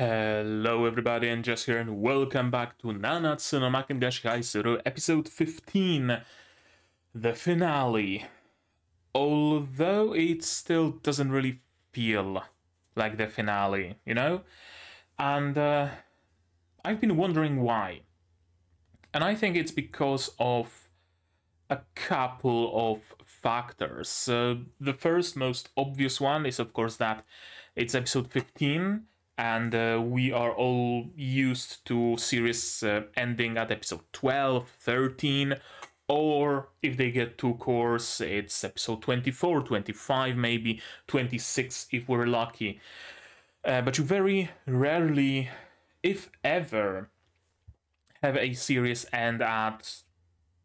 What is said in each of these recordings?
Hello everybody, and Jess here, and welcome back to Nanatsu no Maken ga Shihai Suru, episode 15, the finale. Although it still doesn't really feel like the finale, you know? And I've been wondering why. And I think it's because of a couple of factors. The first, most obvious one is, of course, that it's episode 15, and we are all used to series ending at episode 12, 13, or if they get too coarse, it's episode 24, 25, maybe 26 if we're lucky. But you very rarely, if ever, have a series end at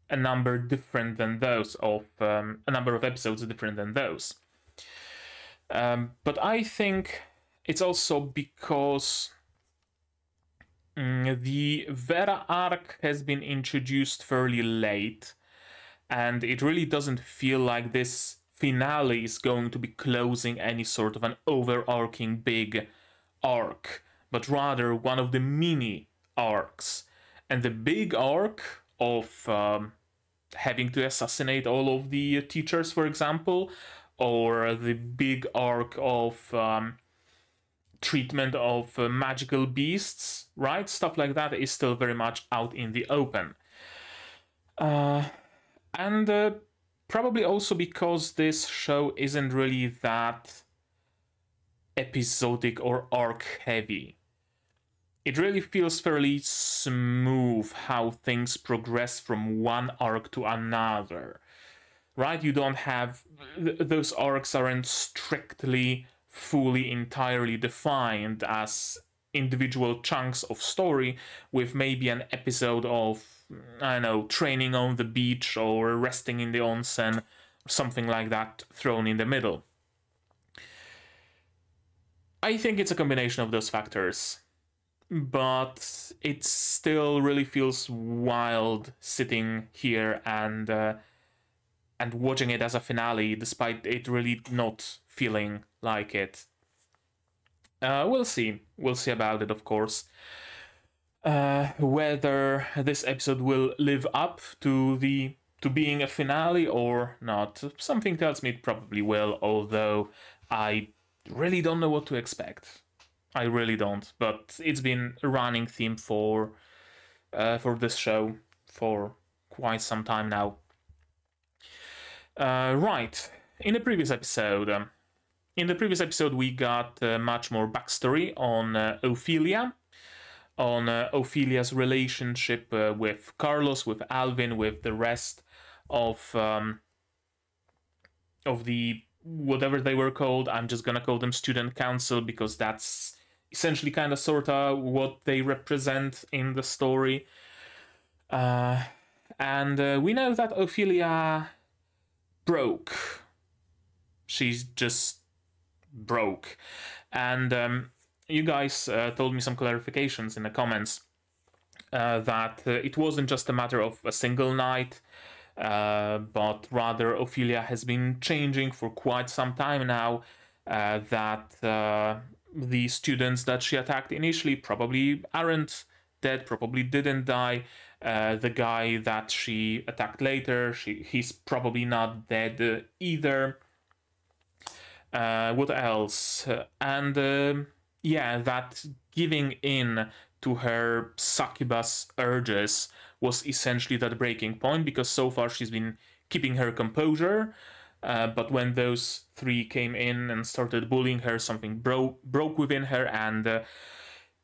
a number different than those, of a number of episodes different than those. But I think it's also because the Vera arc has been introduced fairly late, and it really doesn't feel like this finale is going to be closing any sort of an overarching big arc, but rather one of the mini arcs. And the big arc of having to assassinate all of the teachers, for example, or the big arc of treatment of magical beasts, right? Stuff like that is still very much out in the open. And probably also because this show isn't really that episodic or arc heavy. It really feels fairly smooth how things progress from one arc to another, right? You don't have... those arcs aren't strictly fully entirely defined as individual chunks of story with maybe an episode of, I don't know, training on the beach or resting in the onsen, something like that thrown in the middle. I think it's a combination of those factors, but it still really feels wild sitting here and watching it as a finale, despite it really not feeling like it. We'll see about it, of course. Whether this episode will live up to being a finale or not. Something tells me it probably will, although I really don't know what to expect. I really don't, but it's been a running theme for this show for quite some time now. Right, in the previous episode, we got much more backstory on Ophelia, on Ophelia's relationship with Carlos, with Alvin, with the rest of the whatever they were called. I'm just gonna call them student council because that's essentially kind of sorta what they represent in the story. And we know that Ophelia broke. She's just broke. And you guys told me some clarifications in the comments that it wasn't just a matter of a single night, but rather Ophelia has been changing for quite some time now, that the students that she attacked initially probably aren't dead, probably didn't die. The guy that she attacked later, he's probably not dead either. What else? And yeah, that giving in to her succubus urges was essentially that breaking point, because so far she's been keeping her composure, but when those three came in and started bullying her, something broke within her, and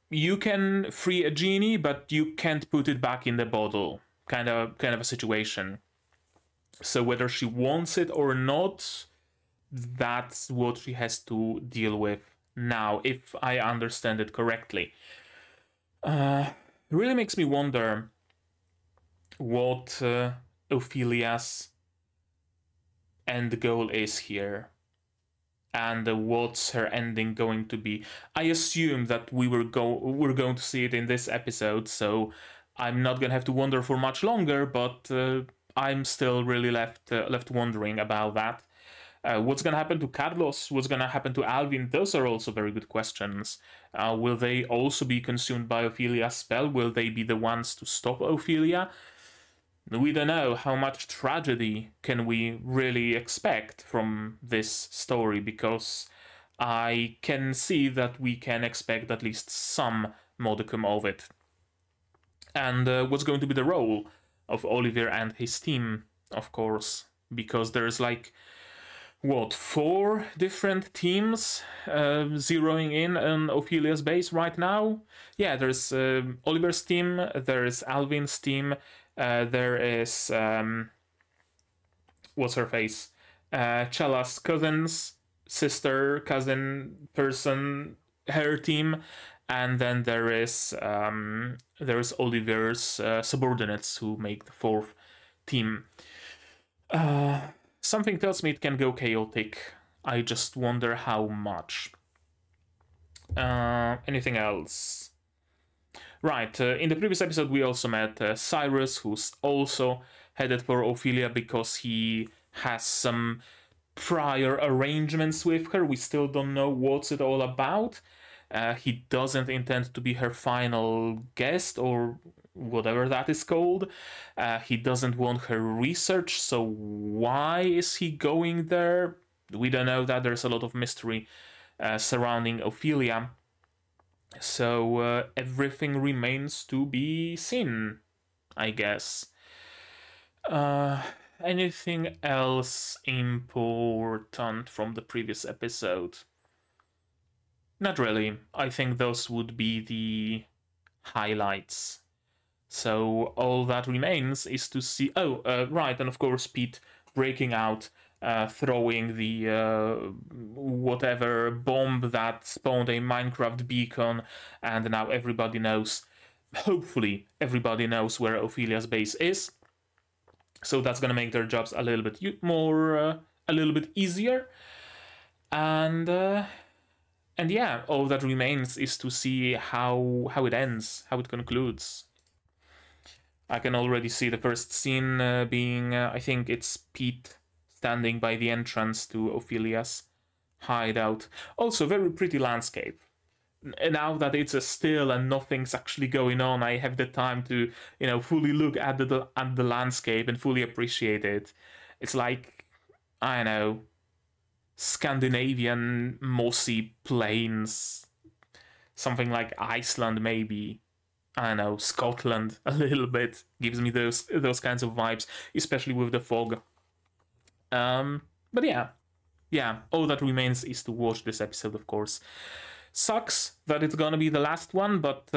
you can free a genie, but you can't put it back in the bottle, kind of a situation. So whether she wants it or not, that's what she has to deal with now, if I understand it correctly. It really makes me wonder what Ophelia's end goal is here, and what's her ending going to be. I assume that we're going to see it in this episode, so I'm not gonna have to wonder for much longer, but I'm still really left wondering about that. What's gonna happen to Carlos? What's gonna happen to Alvin? Those are also very good questions. Will they also be consumed by Ophelia's spell? Will they be the ones to stop Ophelia? We don't know. How much tragedy can we really expect from this story, because I can see that we can expect at least some modicum of it. And what's going to be the role of Oliver and his team, of course, because there's like, what, 4 different teams zeroing in on Ophelia's base right now? Yeah, there's Oliver's team, there's Alvin's team, there is, what's her face? Chella's sister, cousin person, her team, and then there is Oliver's subordinates who make the 4th team. Something tells me it can go chaotic. I just wonder how much. Anything else? Right, in the previous episode we also met Cyrus, who's also headed for Ophelia because he has some prior arrangements with her. We still don't know what's it all about. He doesn't intend to be her final guest, or whatever that is called. He doesn't want her research, so why is he going there? We don't know that. There's a lot of mystery surrounding Ophelia. So everything remains to be seen, I guess. Anything else important from the previous episode? Not really. I think those would be the highlights. So all that remains is to see... Oh, right, and of course Pete breaking out, throwing the whatever bomb that spawned a Minecraft beacon, and now everybody knows, hopefully everybody knows where Ophelia's base is. So that's gonna make their jobs a little bit more, a little bit easier. And yeah, all that remains is to see how it ends, how it concludes. I can already see the first scene being, I think it's Pete standing by the entrance to Ophelia's hideout. Also, very pretty landscape. Now that it's a still and nothing's actually going on, I have the time to, you know, fully look at the landscape and fully appreciate it. It's like, I don't know, Scandinavian mossy plains, something like Iceland maybe. I don't know, Scotland a little bit gives me those kinds of vibes, especially with the fog. But yeah, all that remains is to watch this episode, of course. Sucks that it's gonna be the last one, but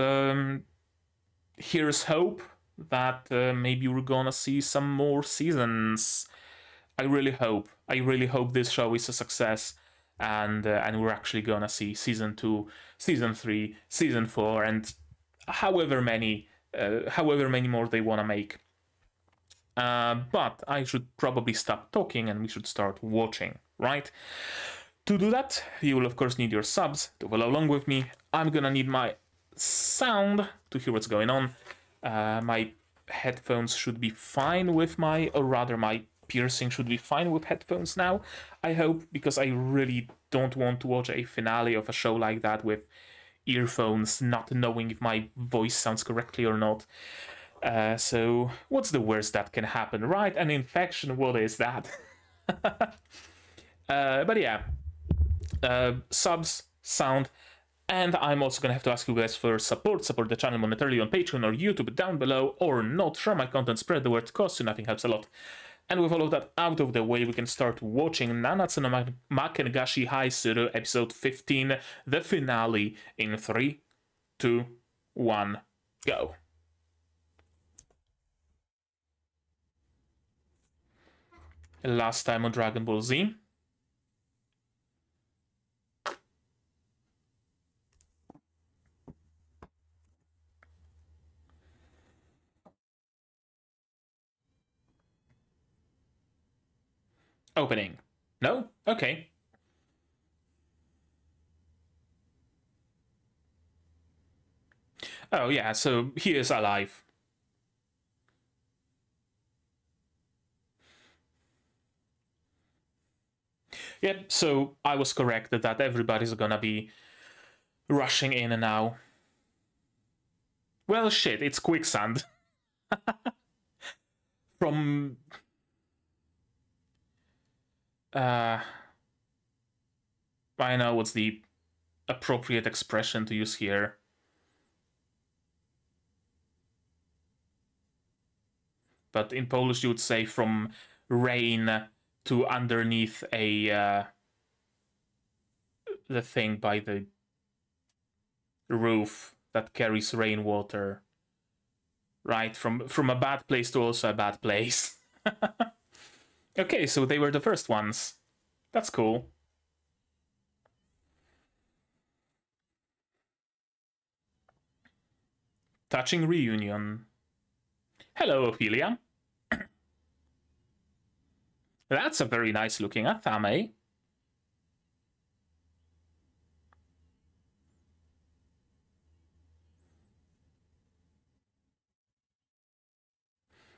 here's hope that maybe we're gonna see some more seasons. I really hope this show is a success, and we're actually gonna see season 2, season 3, season 4, and however many more they wanna make. But I should probably stop talking and we should start watching, right? To do that, you will of course need your subs to follow along with me. I'm gonna need my sound to hear what's going on. My headphones should be fine with my piercing should be fine with headphones now, I hope, because I really don't want to watch a finale of a show like that with earphones, not knowing if my voice sounds correctly or not. So what's the worst that can happen, right? An infection, what is that? But yeah, subs, sound, and I'm also gonna have to ask you guys for support the channel monetarily on Patreon or YouTube down below, or not. Share my content, spread the word, costs you nothing, helps a lot. And with all of that out of the way, we can start watching Nanatsu no Maken ga Shihai Suru, episode 15, the finale, in 3, 2, 1, go. Last time on Dragon Ball Z. Opening. No? Okay. Oh yeah, so he is alive. Yep, so I was correct that everybody's gonna be rushing in now. Well, shit, it's quicksand. From... I know what's the appropriate expression to use here. But in Polish you would say from rain to underneath a... the thing by the roof that carries rainwater. Right, from a bad place to also a bad place. Okay, so they were the first ones. That's cool. Touching reunion. Hello, Ophelia. That's a very nice looking Athame.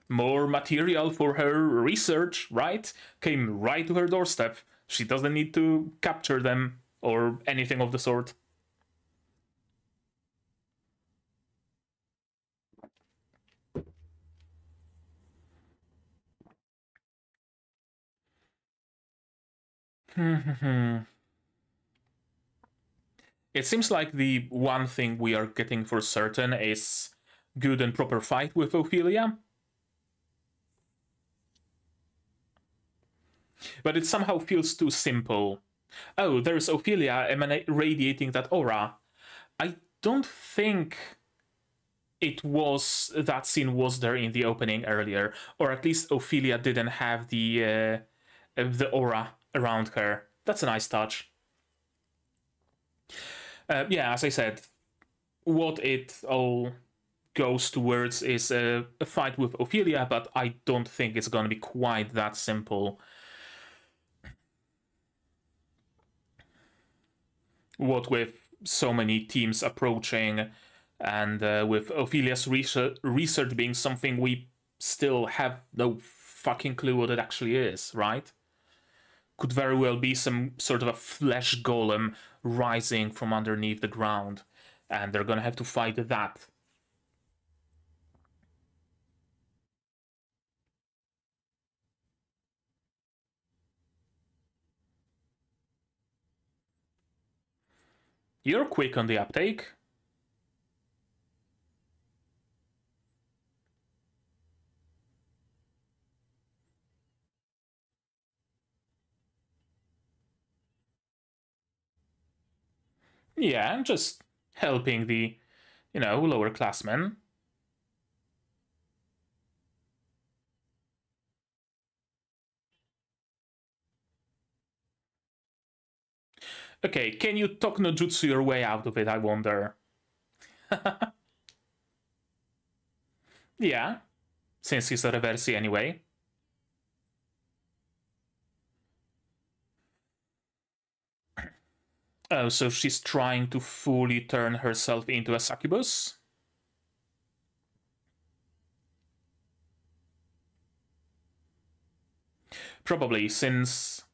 More material for her research, right? Came right to her doorstep. She doesn't need to capture them or anything of the sort. It seems like the one thing we are getting for certain is good and proper fight with Ophelia. But it somehow feels too simple. Oh, there's Ophelia radiating that aura. I don't think it was... that scene was there in the opening earlier. Or at least Ophelia didn't have the aura around her. That's a nice touch. Yeah, as I said, what it all goes towards is a fight with Ophelia, but I don't think it's gonna be quite that simple. What with so many teams approaching, and with Ophelia's research being something we still have no fucking clue what it actually is, right? Could very well be some sort of a flesh golem rising from underneath the ground, and they're gonna have to fight that. You're quick on the uptake. Yeah, I'm just helping the, you know, lower classmen. Okay, can you talk no jutsu your way out of it, I wonder? Yeah, since he's a reversi anyway. Oh, so she's trying to fully turn herself into a succubus? Probably, since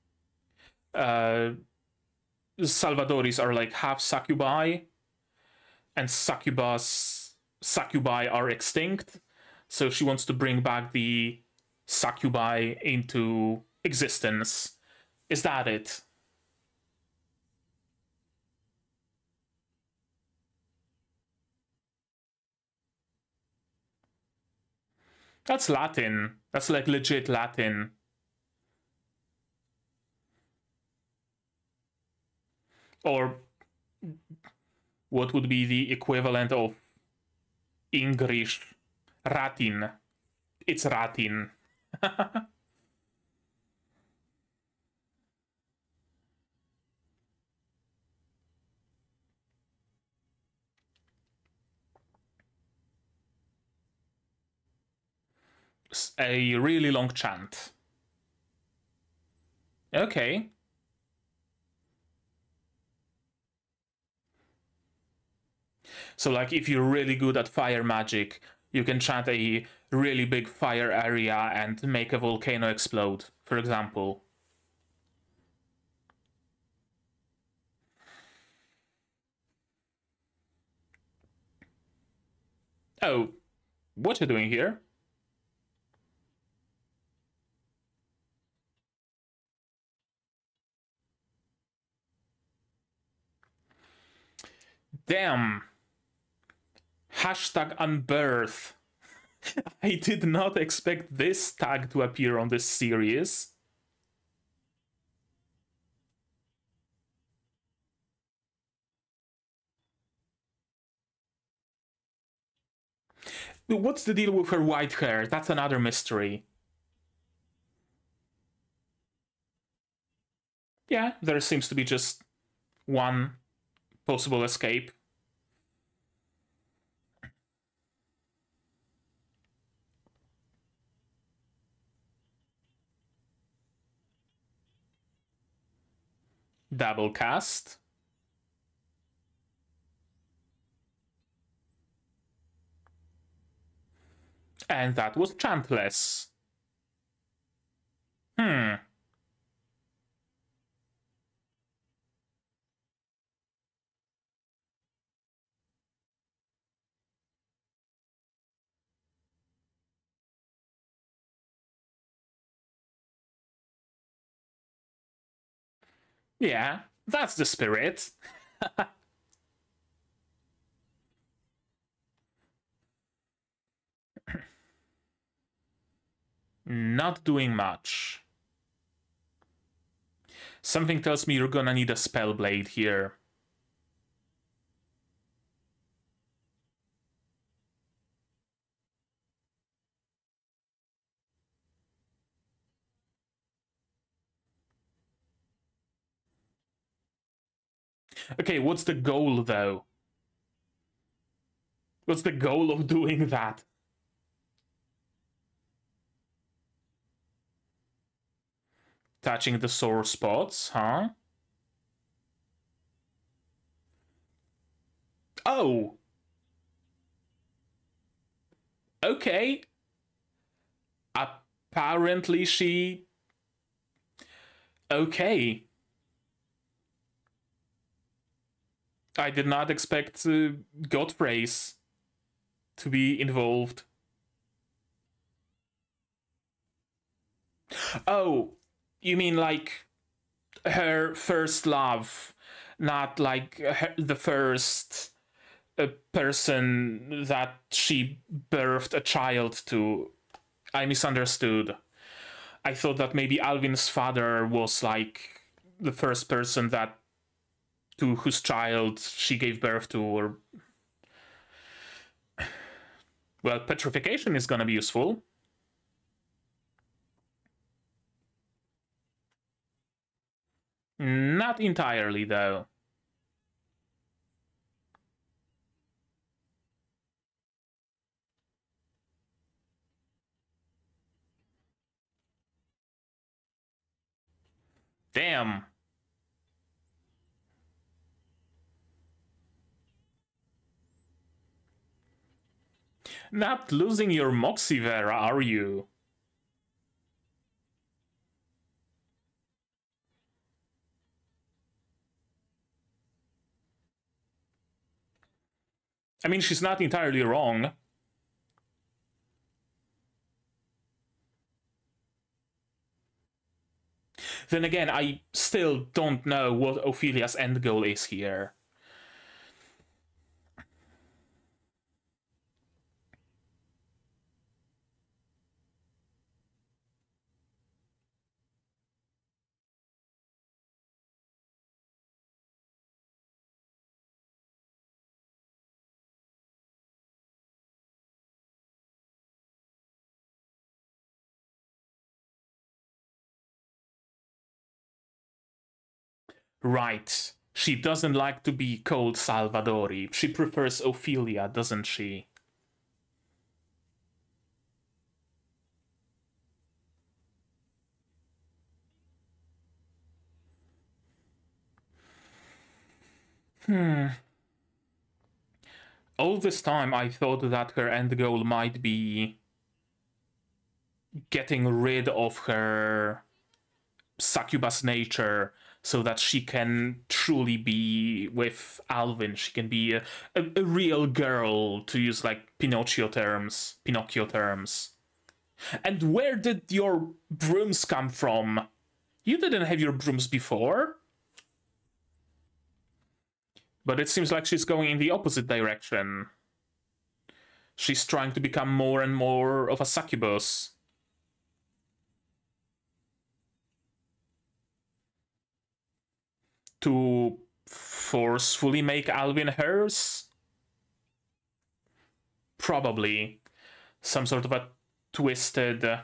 Salvadoris are like half succubi, and succubi are extinct, so she wants to bring back the succubi into existence. Is that it? That's Latin. That's like legit Latin. Or what would be the equivalent of English Latin? It's Latin. A really long chant. Okay. So like if you're really good at fire magic, you can chant a really big fire area and make a volcano explode, for example. Oh, what you doing here? Damn. Hashtag unbirth. I did not expect this tag to appear on this series. What's the deal with her white hair? That's another mystery. Yeah, there seems to be just one possible escape. Double cast. And that was chantless. Yeah, that's the spirit. Not doing much. Something tells me you're gonna need a spell blade here. Okay, what's the goal, though? What's the goal of doing that? Touching the sore spots, huh? Oh! Okay. Apparently she... Okay. I did not expect Godfrey's to be involved. Oh, you mean like her first love, not like the first person that she birthed a child to. I misunderstood. I thought that maybe Alvin's father was like the first person that to whose child she gave birth to, or... Well, petrification is gonna be useful. Not entirely, though. Damn. Not losing your moxie there, are you? I mean, she's not entirely wrong. Then again, I still don't know what Ophelia's end goal is here. Right. She doesn't like to be called Salvadori. She prefers Ophelia, doesn't she? All this time I thought that her end goal might be getting rid of her succubus nature so that she can truly be with Alvin. She can be a real girl, to use like Pinocchio terms. And where did your brooms come from? You didn't have your brooms before. But it seems like she's going in the opposite direction. She's trying to become more and more of a succubus. To forcefully make Alvin hers? Probably. Some sort of a twisted...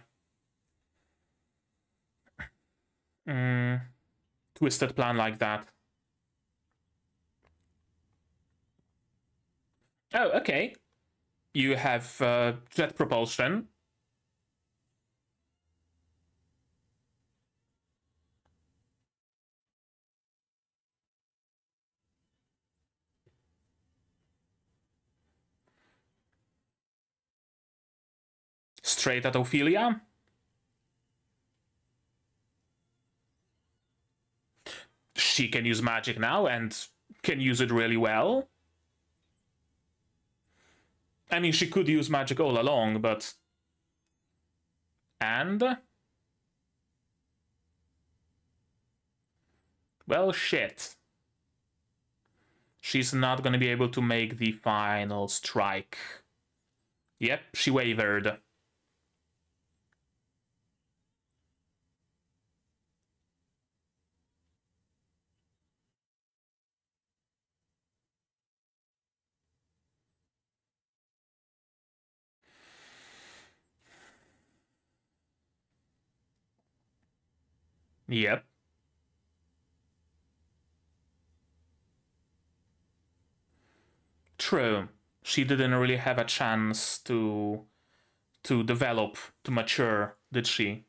twisted plan like that. Oh, okay. You have jet propulsion. Straight at Ophelia. She can use magic now and can use it really well. I mean, she could use magic all along, but... And? Well, shit. She's not gonna be able to make the final strike. Yep, she wavered. Yep. True. She didn't really have a chance to develop, to mature, did she?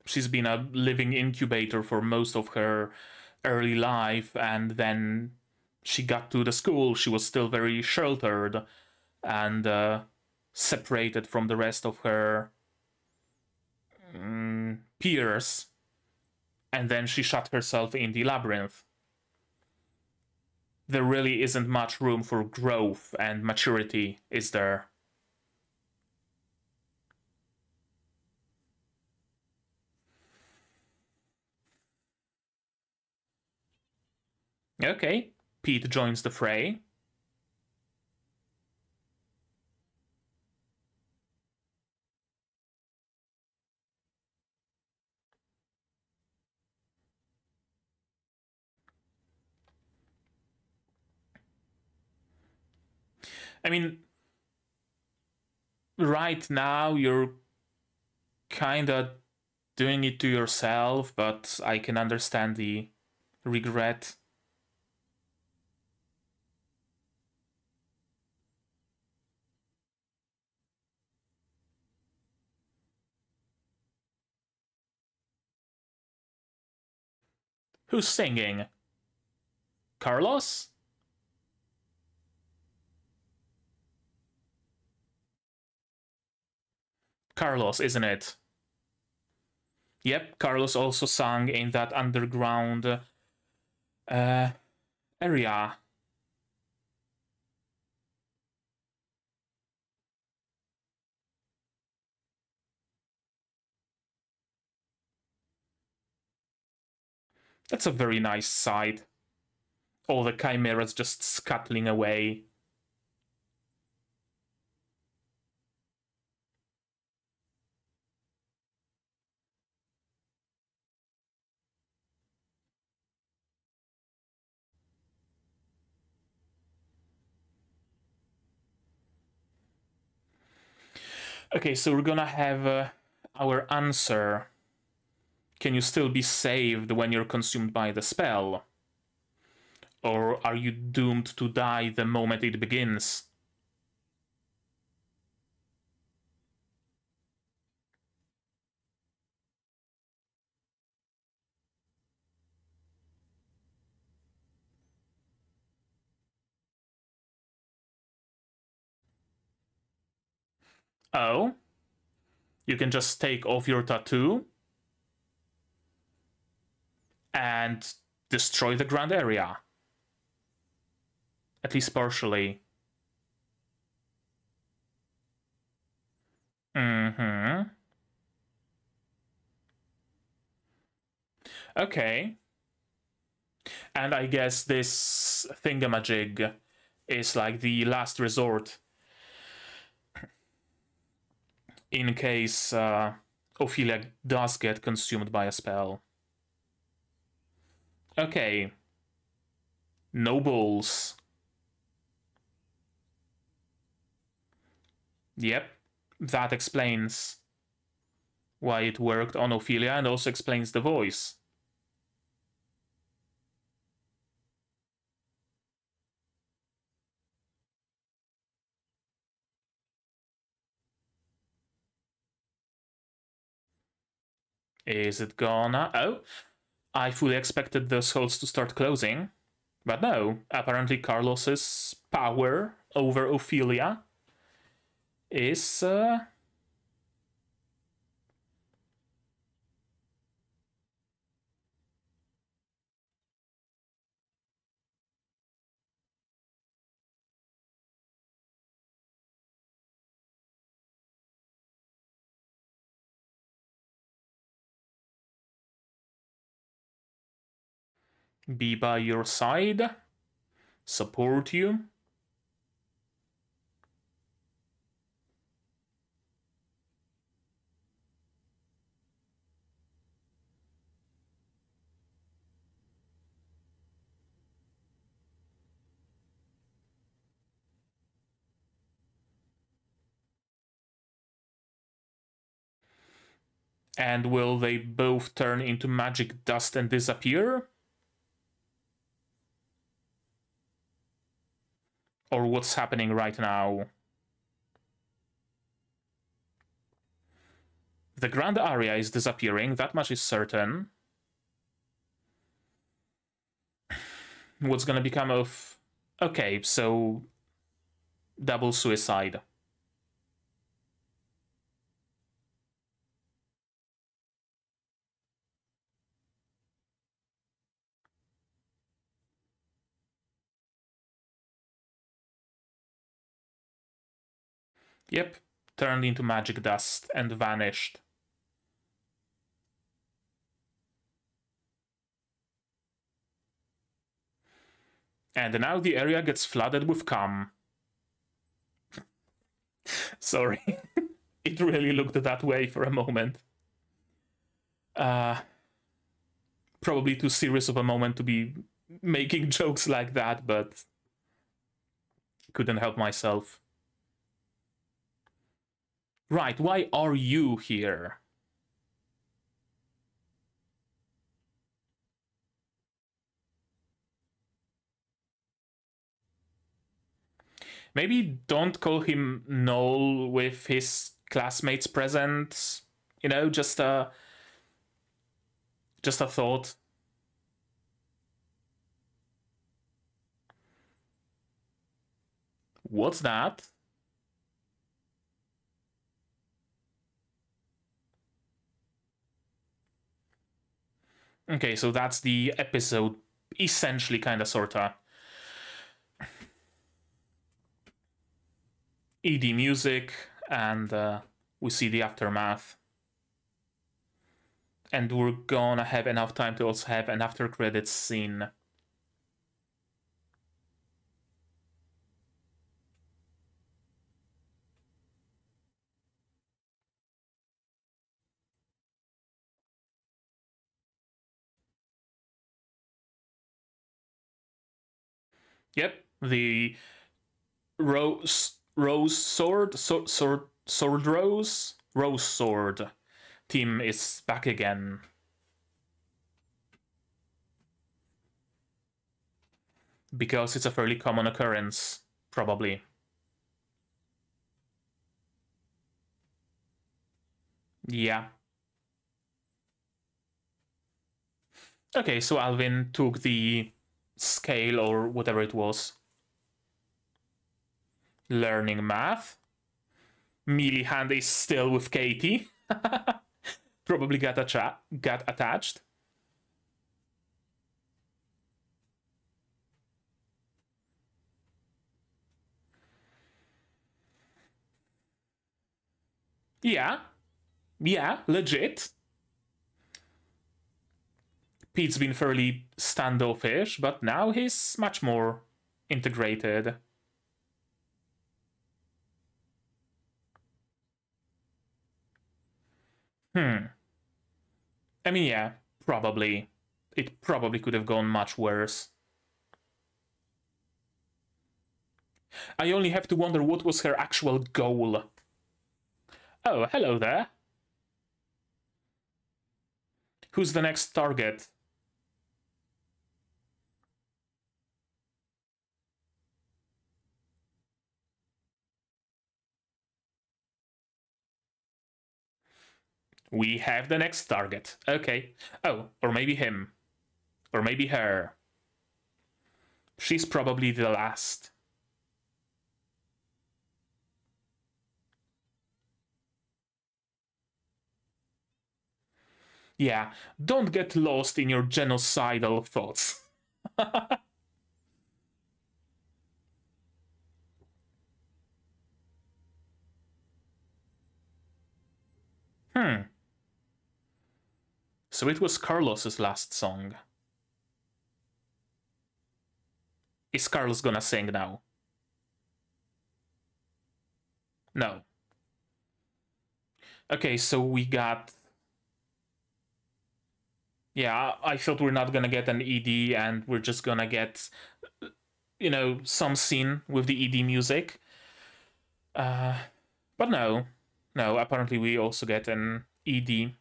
She's been a living incubator for most of her early life, and then she got to the school. She was still very sheltered and separated from the rest of her peers, and then she shut herself in the labyrinth. There really isn't much room for growth and maturity, is there? Okay, Pete joins the fray. I mean, right now you're kinda doing it to yourself, but I can understand the regret. Who's singing? Carlos? Carlos, isn't it? Yep, Carlos also sang in that underground area. That's a very nice sight. All the chimeras just scuttling away. Okay, so we're gonna have our answer. Can you still be saved when you're consumed by the spell? Or are you doomed to die the moment it begins? Oh? You can just take off your tattoo and destroy the grand area. At least partially. Okay. And I guess this thingamajig is like the last resort in case Ophelia does get consumed by a spell. Okay. No balls. Yep, that explains why it worked on Ophelia and also explains the voice. Is it gonna? Oh, I fully expected those holes to start closing. But no, apparently Carlos's power over Ophelia is... be by your side, support you. And will they both turn into magic dust and disappear? Or what's happening right now? The grand area is disappearing, that much is certain. What's gonna become of... Okay, so... double suicide. Yep, turned into magic dust and vanished. And now the area gets flooded with cum. Sorry. It really looked that way for a moment. Probably too serious of a moment to be making jokes like that, but couldn't help myself. Right, why are you here? Maybe don't call him Noel with his classmates present. You know, just a thought. What's that? Okay, so that's the episode, essentially, kinda, sorta. ED music, and we see the aftermath. And we're gonna have enough time to also have an after credits scene. Yep, the rose sword team is back again. Because it's a fairly common occurrence, probably. Yeah. Okay, so Alvin took the scale or whatever it was. Learning math. Mealy Hand is still with Katie. Probably got attached. Yeah. Yeah, legit. Pete's been fairly standoffish, but now he's much more integrated. I mean, yeah, probably. It probably could have gone much worse. I only have to wonder what was her actual goal. Oh, hello there. Who's the next target? We have the next target. Okay. Oh, or maybe him. Or maybe her. She's probably the last. Yeah, don't get lost in your genocidal thoughts. So it was Carlos's last song. Is Carlos gonna sing now? No. Okay, so we got... Yeah, I thought we're not gonna get an ED and we're just gonna get, you know, some scene with the ED music. But no. No, apparently we also get an ED.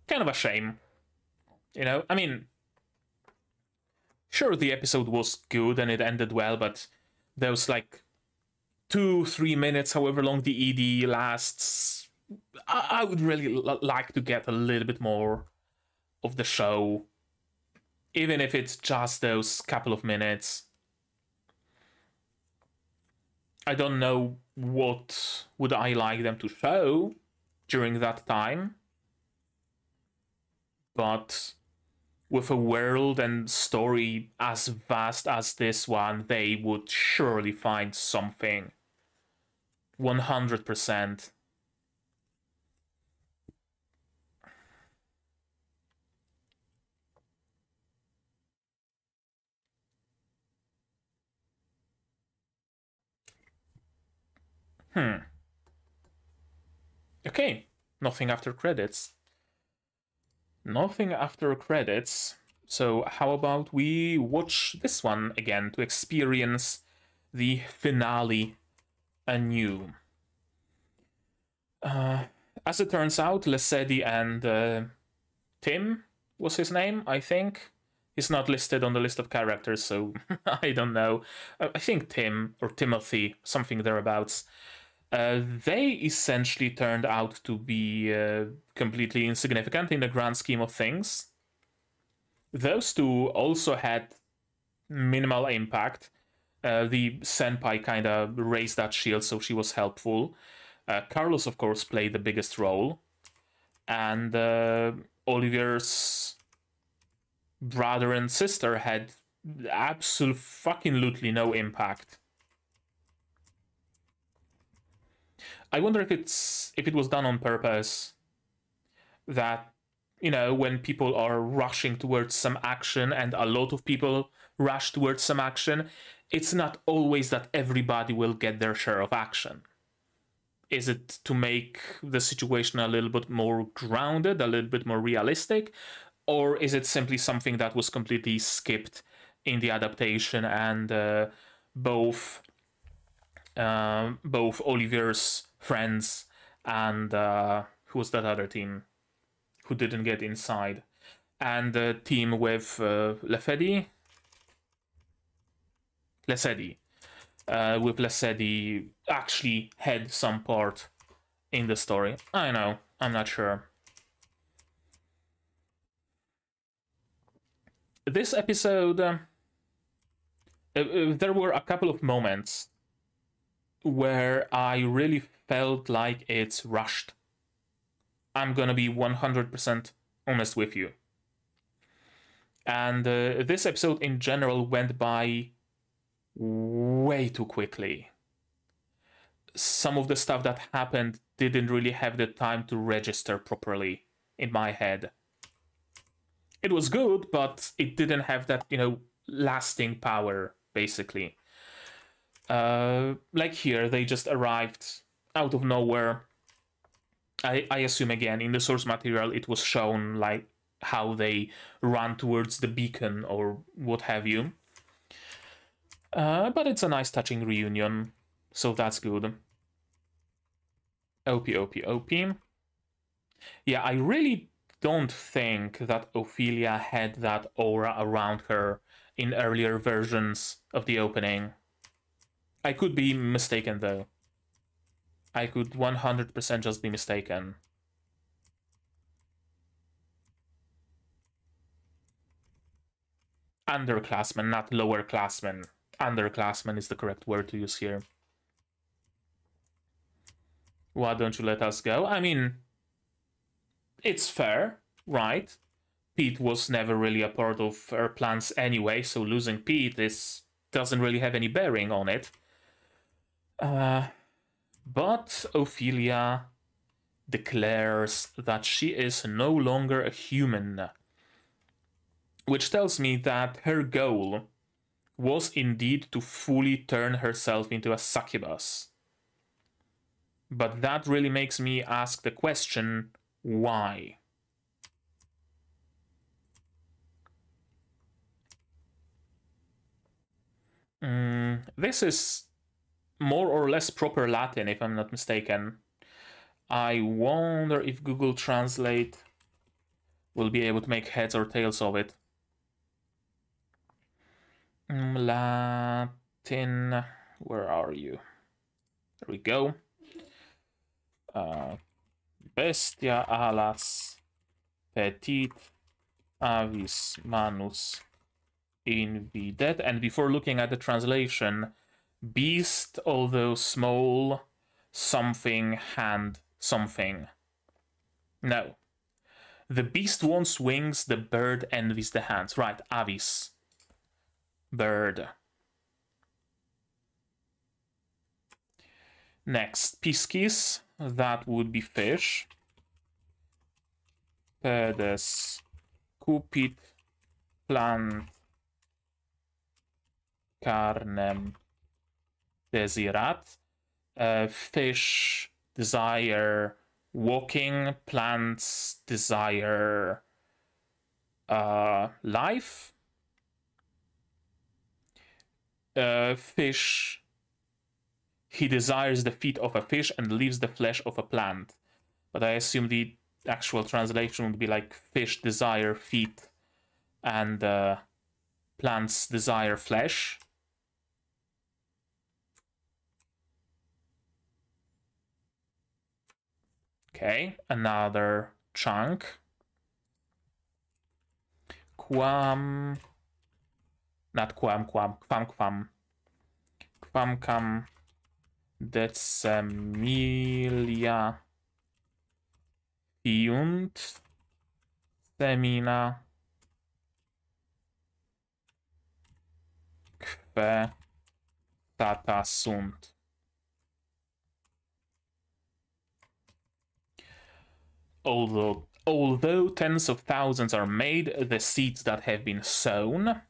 Kind of a shame. You know, I mean, sure, the episode was good and it ended well, but those like 2-3 minutes, however long the ED lasts, I would really like to get a little bit more of the show, even if it's just those couple of minutes. I don't know what would I like them to show during that time, but with a world and story as vast as this one, they would surely find something. 100%. Okay, nothing after credits. Nothing after credits. So how about we watch this one again to experience the finale anew. As it turns out, Lesedi and Tim was his name, I think. He's not listed on the list of characters, so I don't know. I think Tim or Timothy, something thereabouts. They essentially turned out to be completely insignificant in the grand scheme of things. Those two also had minimal impact. The senpai kind of raised that shield, so she was helpful. Carlos, of course, played the biggest role. And Oliver's brother and sister had absolutely no impact. I wonder if it was done on purpose, that, you know, when people are rushing towards some action and a lot of people rush towards some action, it's not always that everybody will get their share of action. Is it to make the situation a little bit more grounded, a little bit more realistic? Or is it simply something that was completely skipped in the adaptation and both Oliver's friends and who was that other team who didn't get inside? And the team with Lesedi, with Lesedi actually had some part in the story. I know, I'm not sure. This episode, there were a couple of moments where I really felt like it's rushed. I'm gonna be 100% honest with you. And this episode in general went by way too quickly. Some of the stuff that happened didn't really have the time to register properly in my head. It was good, but it didn't have that, lasting power, basically. Like here, they just arrived out of nowhere. I assume, again, in the source material, it was shown, like, how they run towards the beacon or what have you. But it's a nice touching reunion, so that's good. OP. Yeah, I really don't think that Ophelia had that aura around her in earlier versions of the opening. I could be mistaken, though. I could 100% just be mistaken. Underclassmen, not lowerclassmen. Underclassmen is the correct word to use here. Why don't you let us go? I mean, it's fair, right? Pete was never really a part of her plans anyway, so losing Pete doesn't really have any bearing on it. But Ophelia declares that she is no longer a human, which tells me that her goal was indeed to fully turn herself into a succubus. But that really makes me ask the question, why? This is more or less proper Latin, if I'm not mistaken. I wonder if Google Translate will be able to make heads or tails of it. Latin, where are you? There we go. Bestia alas petit avis manus invidet. And before looking at the translation, beast, although small, something hand something. No. The beast wants wings, the bird envies the hands. Right, avis. Bird. Next, piscis, that would be fish. Pedes, cupid, plant, carnem, desirat. Fish desire walking, plants desire life. Fish, he desires the feet of a fish and leaves the flesh of a plant. But I assume the actual translation would be like fish desire feet and plants desire flesh. Okay, another chunk. Quam, not quam, quam, quamcam decemilia fiunt semina que tata sunt. Although tens of thousands are made, the seeds that have been sown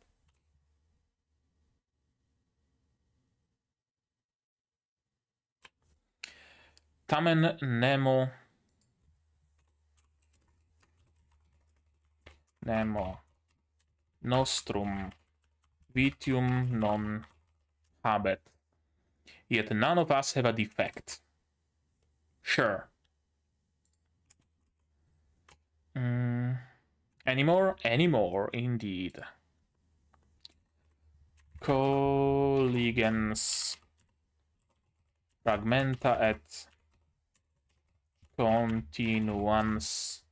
tamen nemo nostrum vitium non habet. Yet none of us have a defect. Sure. Anymore? Anymore, indeed. Colligens fragmenta et continuans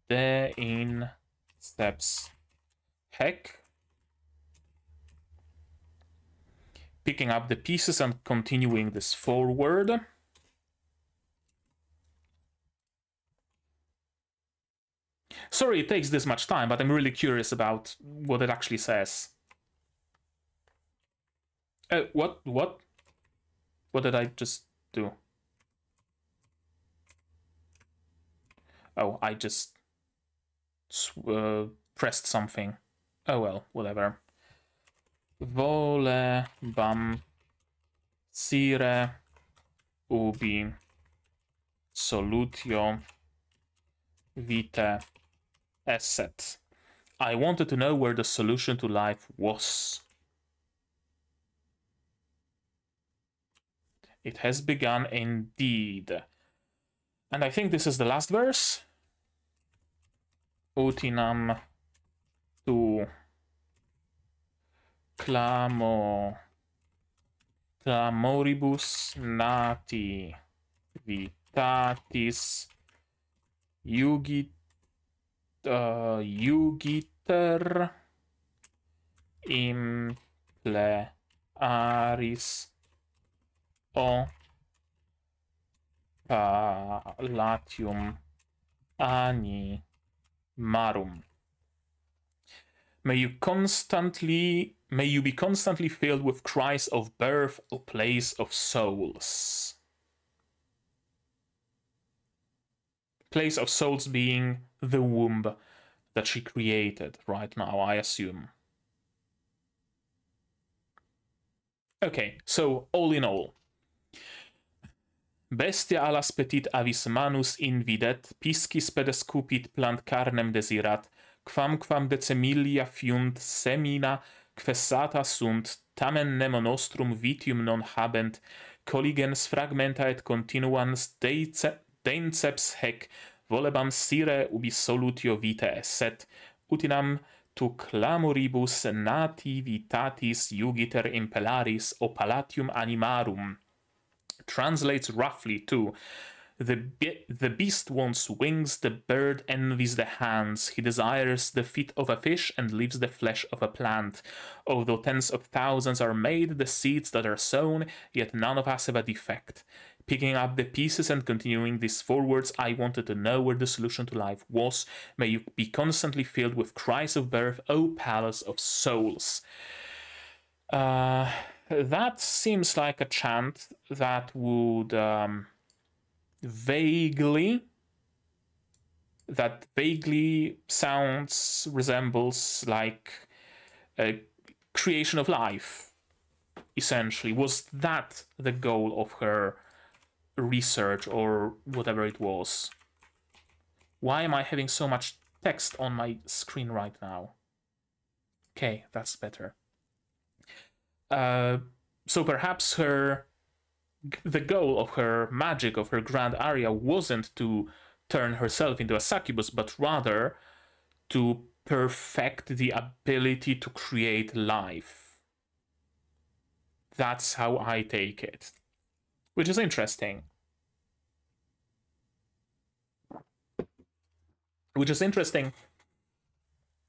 de in steps. Heck. picking up the pieces and continuing this forward. Sorry it takes this much time, but I'm really curious about what it actually says. What? What did I just do? Oh, I just pressed something. Oh well, whatever. Volebam sire ubi solutio vitae esset. I wanted to know where the solution to life was. It has begun indeed. And I think this is the last verse. Utinam tu clamoribus nati vitatis jugiter implearis o palatium animarum. May you be constantly filled with cries of birth, O place of souls. Place of souls being the womb that she created right now, I assume. Okay, so all in all, bestia alas petit avis manus invidet, piscis pedescupit plant carnem desirat, quamquam decemilia fiunt semina, quessata sunt, tamen nemo nostrum vitium non habent, colligens fragmenta et continuans deinceps hec, volebam sire ubi solutio vitae esset, utinam tu clamoribus nativitatis jugiter impellaris o palatium animarum. Translates roughly to, the beast wants wings, the bird envies the hands, he desires the feet of a fish and leaves the flesh of a plant. Although tens of thousands are made, the seeds that are sown, yet none of us have a defect. Picking up the pieces and continuing this forwards, I wanted to know where the solution to life was. May you be constantly filled with cries of birth, O palace of souls. That seems like a chant that would vaguely resembles like a creation of life, essentially. Was that the goal of her research or whatever it was? Why am I having so much text on my screen right now? Okay, that's better. So perhaps the goal of her magic, of her grand aria, wasn't to turn herself into a succubus, but rather to perfect the ability to create life. That's how I take it, which is interesting.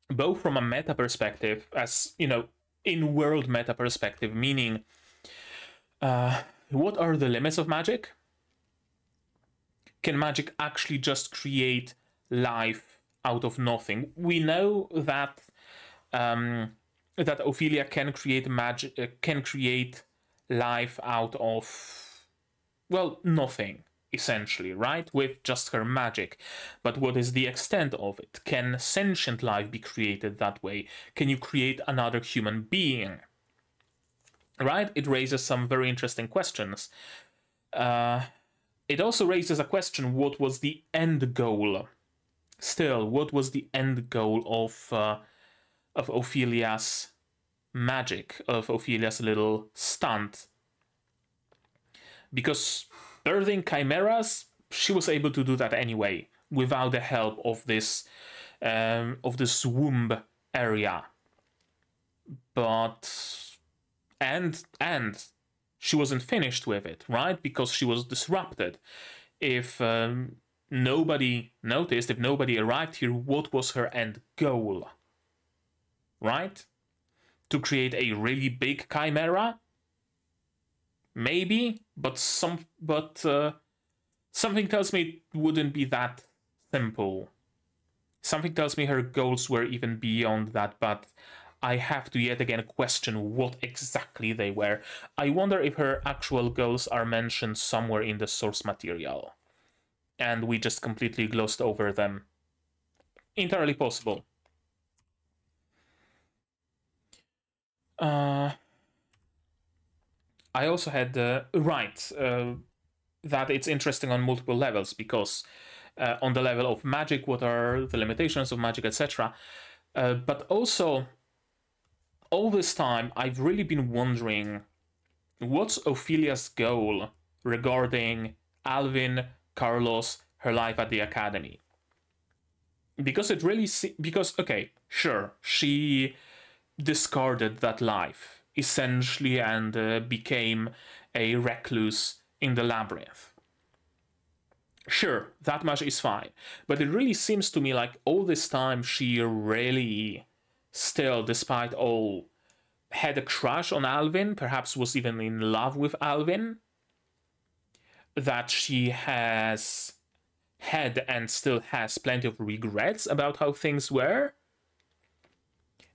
Both from a meta perspective, as you know, in-world meta perspective, meaning what are the limits of magic? Can magic actually just create life out of nothing? We know that that Ophelia can create magic, can create life out of, well, nothing, essentially, right? With just her magic. But what is the extent of it? Can sentient life be created that way? Can you create another human being? Right? It raises some very interesting questions. It also raises a question, what was the end goal? Still, what was the end goal of Ophelia's magic, of Ophelia's little stunt? Because birthing chimeras, she was able to do that anyway, without the help of this womb area. But and she wasn't finished with it, right? Because she was disrupted. If nobody noticed, if nobody arrived here, what was her end goal? Right? To create a really big chimera? Maybe, but something tells me it wouldn't be that simple. Something tells me her goals were even beyond that, but I have to yet again question what exactly they were. I wonder if her actual goals are mentioned somewhere in the source material, and we just completely glossed over them. Entirely possible. I also had that it's interesting on multiple levels, because on the level of magic, what are the limitations of magic, etc. But also, all this time, I've really been wondering, what's Ophelia's goal regarding Alvin, Carlos, her life at the academy? Because it really... okay, sure, she discarded that life, essentially, and became a recluse in the labyrinth. Sure, that much is fine. But it really seems to me like all this time she really still, despite all, had a crush on Alvin, perhaps was even in love with Alvin, that she has had and still has plenty of regrets about how things were,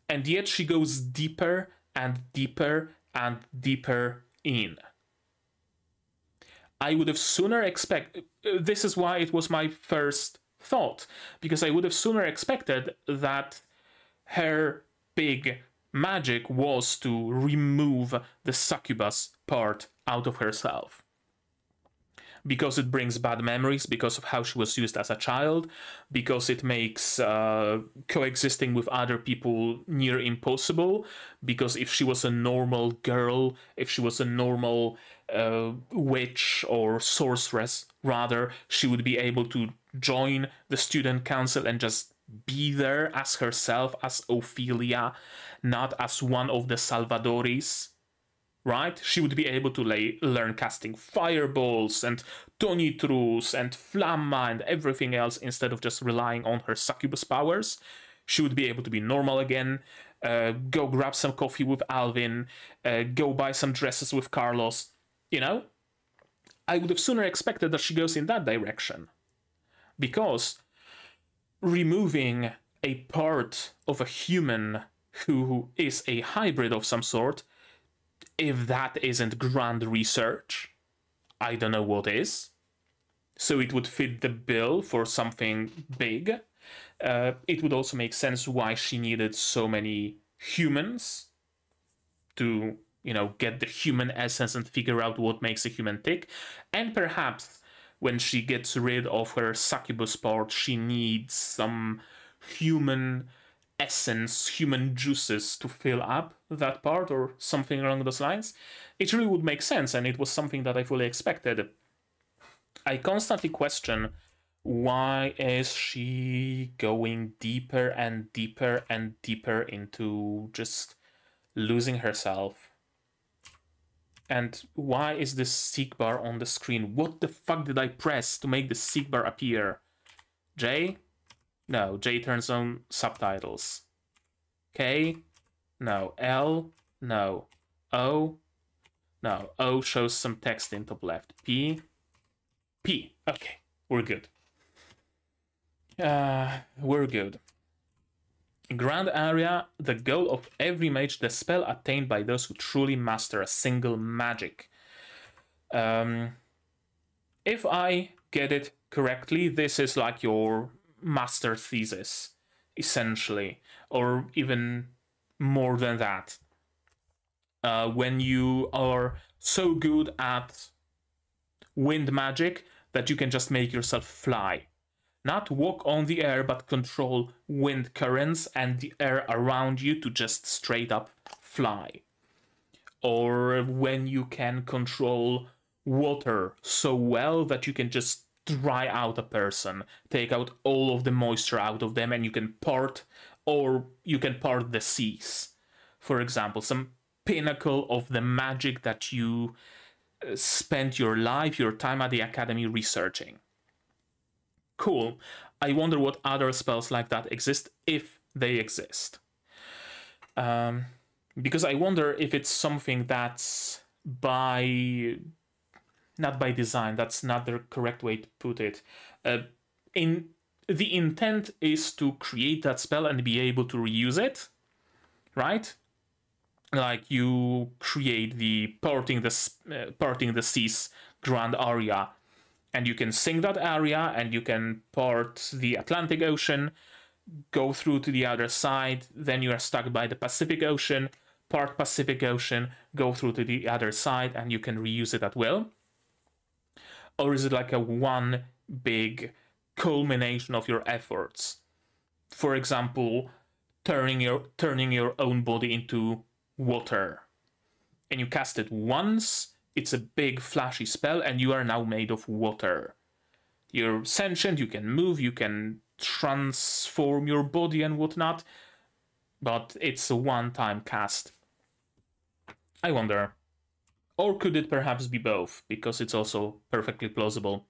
and yet she goes deeper and deeper and deeper in. I would have sooner expected... This is why it was my first thought, because I would have sooner expected that her big magic was to remove the succubus part out of herself. Because it brings bad memories, because of how she was used as a child, because it makes coexisting with other people near impossible, because if she was a normal girl, if she was a normal witch or sorceress, rather, she would be able to join the student council and just be there as herself, as Ophelia, not as one of the Salvadores, right? She would be able to learn casting fireballs and tonitrus and flamma and everything else instead of just relying on her succubus powers. She would be able to be normal again, go grab some coffee with Alvin, go buy some dresses with Carlos, you know? I would have sooner expected that she goes in that direction. Because removing a part of a human who is a hybrid of some sort, if that isn't grand research, I don't know what is. So it would fit the bill for something big. It would also make sense why she needed so many humans to, you know, get the human essence and figure out what makes a human tick. And perhaps when she gets rid of her succubus part, she needs some human essence, human juices to fill up that part or something along those lines. It really would make sense, and it was something that I fully expected. I constantly question, why is she going deeper and deeper and deeper into just losing herself? And why is this seek bar on the screen? What the fuck did I press to make the seek bar appear? J? No, J turns on subtitles. K? No. L? No. O? No. O shows some text in top left. P? P. Okay, we're good. We're good. Grand area, the goal of every mage, the spell attained by those who truly master a single magic. If I get it correctly, this is like your master thesis, essentially, or even more than that. When you are so good at wind magic that you can just make yourself fly. Not walk on the air, but control wind currents and the air around you to just straight up fly. Or when you can control water so well that you can just dry out a person, take out all of the moisture out of them, and you can part the seas. For example, some pinnacle of the magic that you spent your life, your time at the academy researching. Cool. I wonder what other spells like that exist, if they exist. Because I wonder if it's something that's by... not by design, that's not the correct way to put it. The intent is to create that spell and be able to reuse it, right? Like you create the Parting the Seas grand aria, and you can sing that aria, and you can part the Atlantic Ocean, go through to the other side, then you are stuck by the Pacific Ocean, part Pacific Ocean, go through to the other side, and you can reuse it at will? Or is it like a one big culmination of your efforts? For example, turning your own body into water, and you cast it once, it's a big flashy spell, and you are now made of water. You're sentient, you can move, you can transform your body and whatnot, but it's a one-time cast. I wonder. Or could it perhaps be both, because it's also perfectly plausible.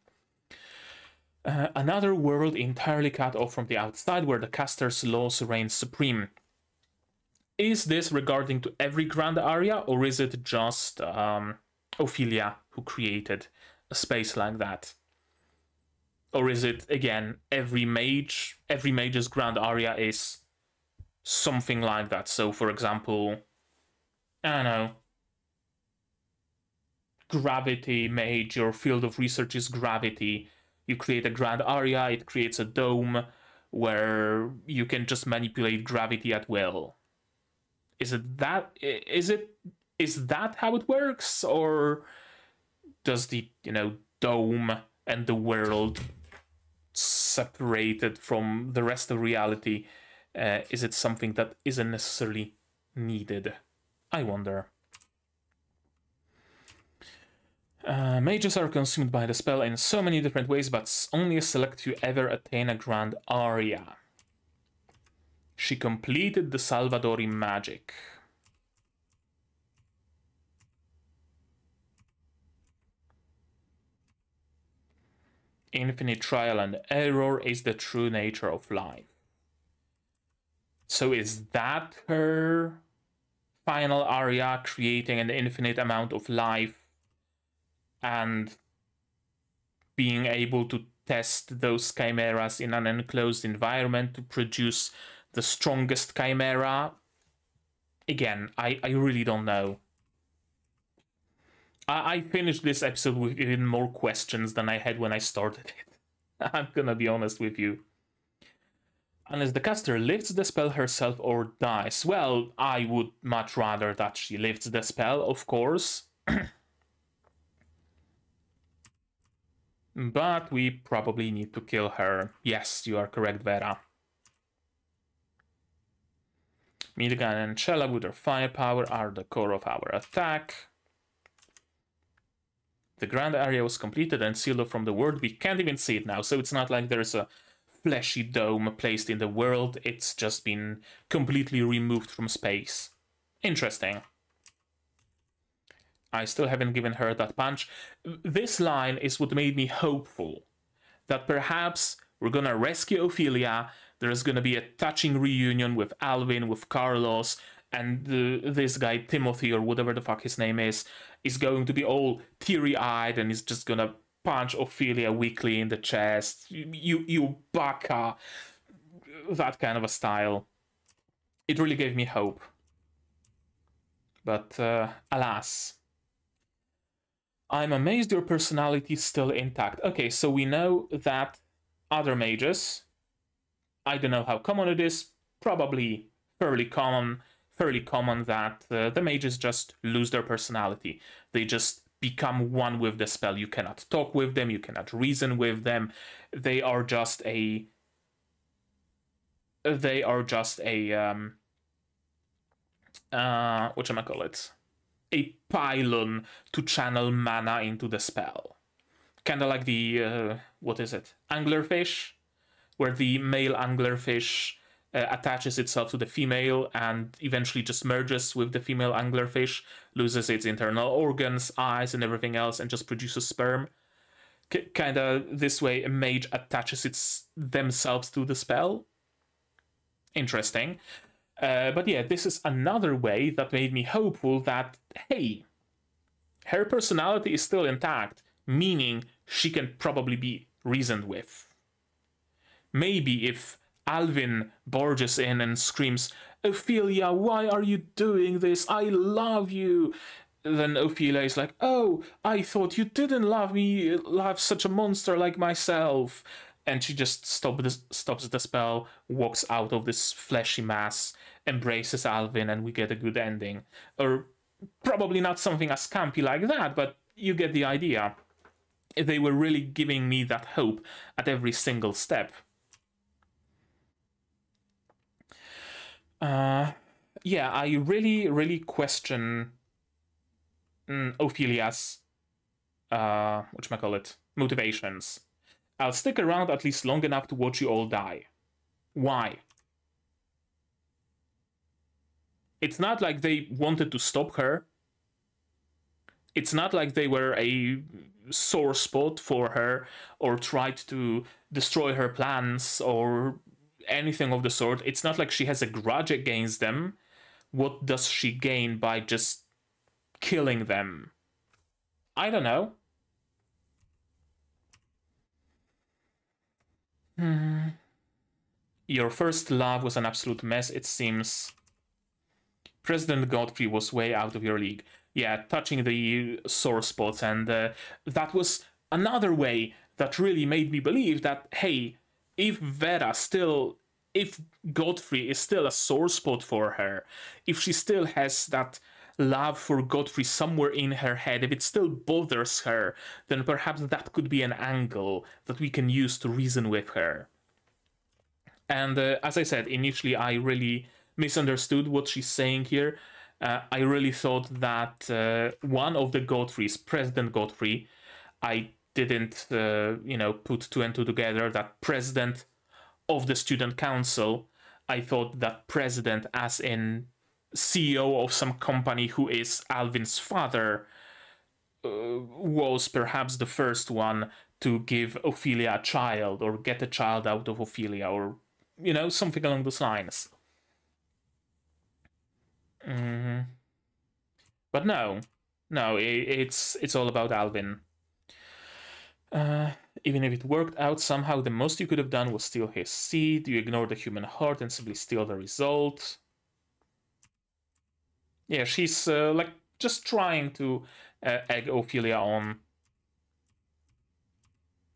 Another world entirely cut off from the outside, where the caster's laws reign supreme. Is this regarding to every grand aria, or is it just Ophelia who created a space like that? Or is it, again, every mage's grand aria is something like that? So, for example, I don't know, gravity mage, your field of research is gravity. You create a grand aria, it creates a dome where you can just manipulate gravity at will. Is that how it works? Or does the, dome and the world separated from the rest of reality, is it something that isn't necessarily needed? I wonder. Mages are consumed by the spell in so many different ways, but only a select few ever attain a grand aria. She completed the Salvadori magic. Infinite trial and error is the true nature of life. So is that her final aria, creating an infinite amount of life and being able to test those chimeras in an enclosed environment to produce the strongest chimera? Again, I really don't know. I finished this episode with even more questions than I had when I started it. I'm gonna be honest with you. Unless the caster lifts the spell herself or dies. Well, I would much rather that she lifts the spell, of course. But we probably need to kill her. Yes, you are correct, Vera. Meguca and Shella with their firepower are the core of our attack. The grand area was completed and sealed off from the world. We can't even see it now, so it's not like there's a fleshy dome placed in the world. It's just been completely removed from space. Interesting. I still haven't given her that punch. This line is what made me hopeful that perhaps we're gonna rescue Ophelia, there's gonna be a touching reunion with Alvin, with Carlos, and this guy Timothy, or whatever the fuck his name is going to be all teary-eyed and is just gonna punch Ophelia weakly in the chest. You baka. That kind of a style. It really gave me hope. But alas. I'm amazed your personality is still intact. Okay, so we know that other mages, I don't know how common it is, probably fairly common that the mages just lose their personality. They just become one with the spell. You cannot talk with them, you cannot reason with them. They are just a whatchamacallit? A pylon to channel mana into the spell. Kind of like the, what is it? Anglerfish? Where the male anglerfish attaches itself to the female and eventually just merges with the female anglerfish, loses its internal organs, eyes, and everything else, and just produces sperm. Kind of this way a mage attaches themselves to the spell. Interesting. But yeah, this is another way that made me hopeful that, hey, her personality is still intact, meaning she can probably be reasoned with. Maybe if Alvin barges in and screams, "Ophelia, why are you doing this? I love you," then Ophelia is like, "Oh, I thought you didn't love me, love such a monster like myself." And she just stops the spell, walks out of this fleshy mass, embraces Alvin, and we get a good ending. Or probably not something as campy like that, but you get the idea. They were really giving me that hope at every single step. Yeah, I really question Ophelia's motivations. I'll stick around at least long enough to watch you all die. Why? It's not like they wanted to stop her. It's not like they were a sore spot for her or tried to destroy her plans or anything of the sort. It's not like she has a grudge against them. What does she gain by just killing them? I don't know. Your first love was an absolute mess, it seems. President Godfrey was way out of your league. Yeah, touching the sore spots, and that was another way that really made me believe that, hey, if Godfrey is still a sore spot for her, if she still has that love for Godfrey somewhere in her head, if it still bothers her, then perhaps that could be an angle that we can use to reason with her. And as I said, initially I really misunderstood what she's saying here. I really thought that one of the Godfreys, President Godfrey, I didn't, put two and two together, that president of the student council, I thought that president as in CEO of some company who is Alvin's father was perhaps the first one to give Ophelia a child or get a child out of Ophelia or, something along those lines. But no, it's all about Alvin. Even if it worked out somehow, the most you could have done was steal his seed. You ignore the human heart and simply steal the result. Yeah, she's just trying to egg Ophelia on,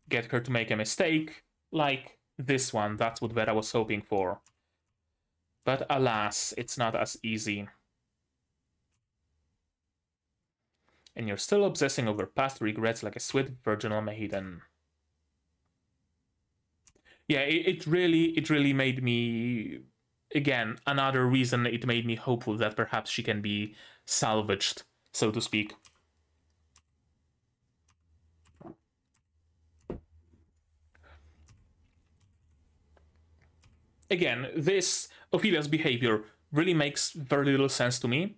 get her to make a mistake, like this one. That's what Vera was hoping for. But alas, it's not as easy. And you're still obsessing over past regrets like a sweet virginal maiden. Yeah, it really made me, again, another reason it made me hopeful that perhaps she can be salvaged, so to speak. Again, this Ophelia's behavior really makes very little sense to me.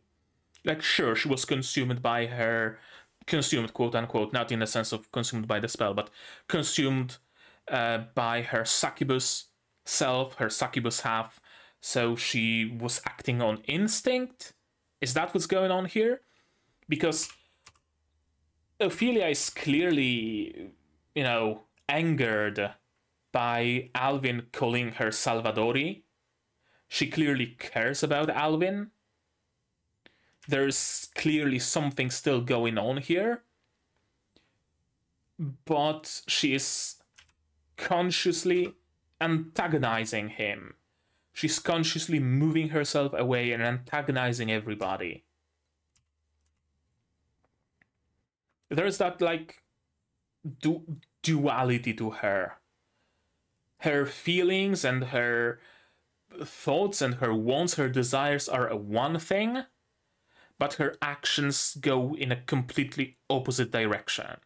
Like, sure, she was consumed by her, quote unquote, not in the sense of consumed by the spell, but consumed by her succubus self, her succubus half. So she was acting on instinct? Is that what's going on here? Because Ophelia is clearly, angered by Alvin calling her Salvadori. She clearly cares about Alvin. There's clearly something still going on here. But she is consciously antagonizing him. She's consciously moving herself away and antagonizing everybody. There's that, duality to her. Her feelings and her thoughts and her wants, her desires are a one thing, but her actions go in a completely opposite direction.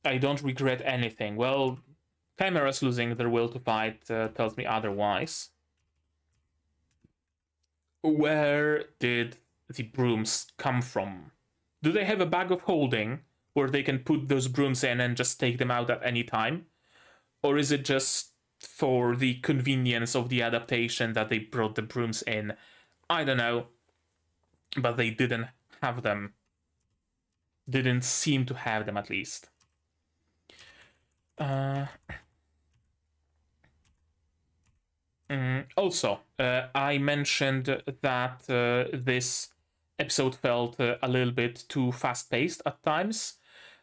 I don't regret anything. Well, Chimeras losing their will to fight tells me otherwise. Where did the brooms come from? Do they have a bag of holding where they can put those brooms in and just take them out at any time? Or is it just for the convenience of the adaptation that they brought the brooms in I don't know. But they didn't have them. Didn't seem to have them, at least. Also, I mentioned that this episode felt a little bit too fast-paced at times.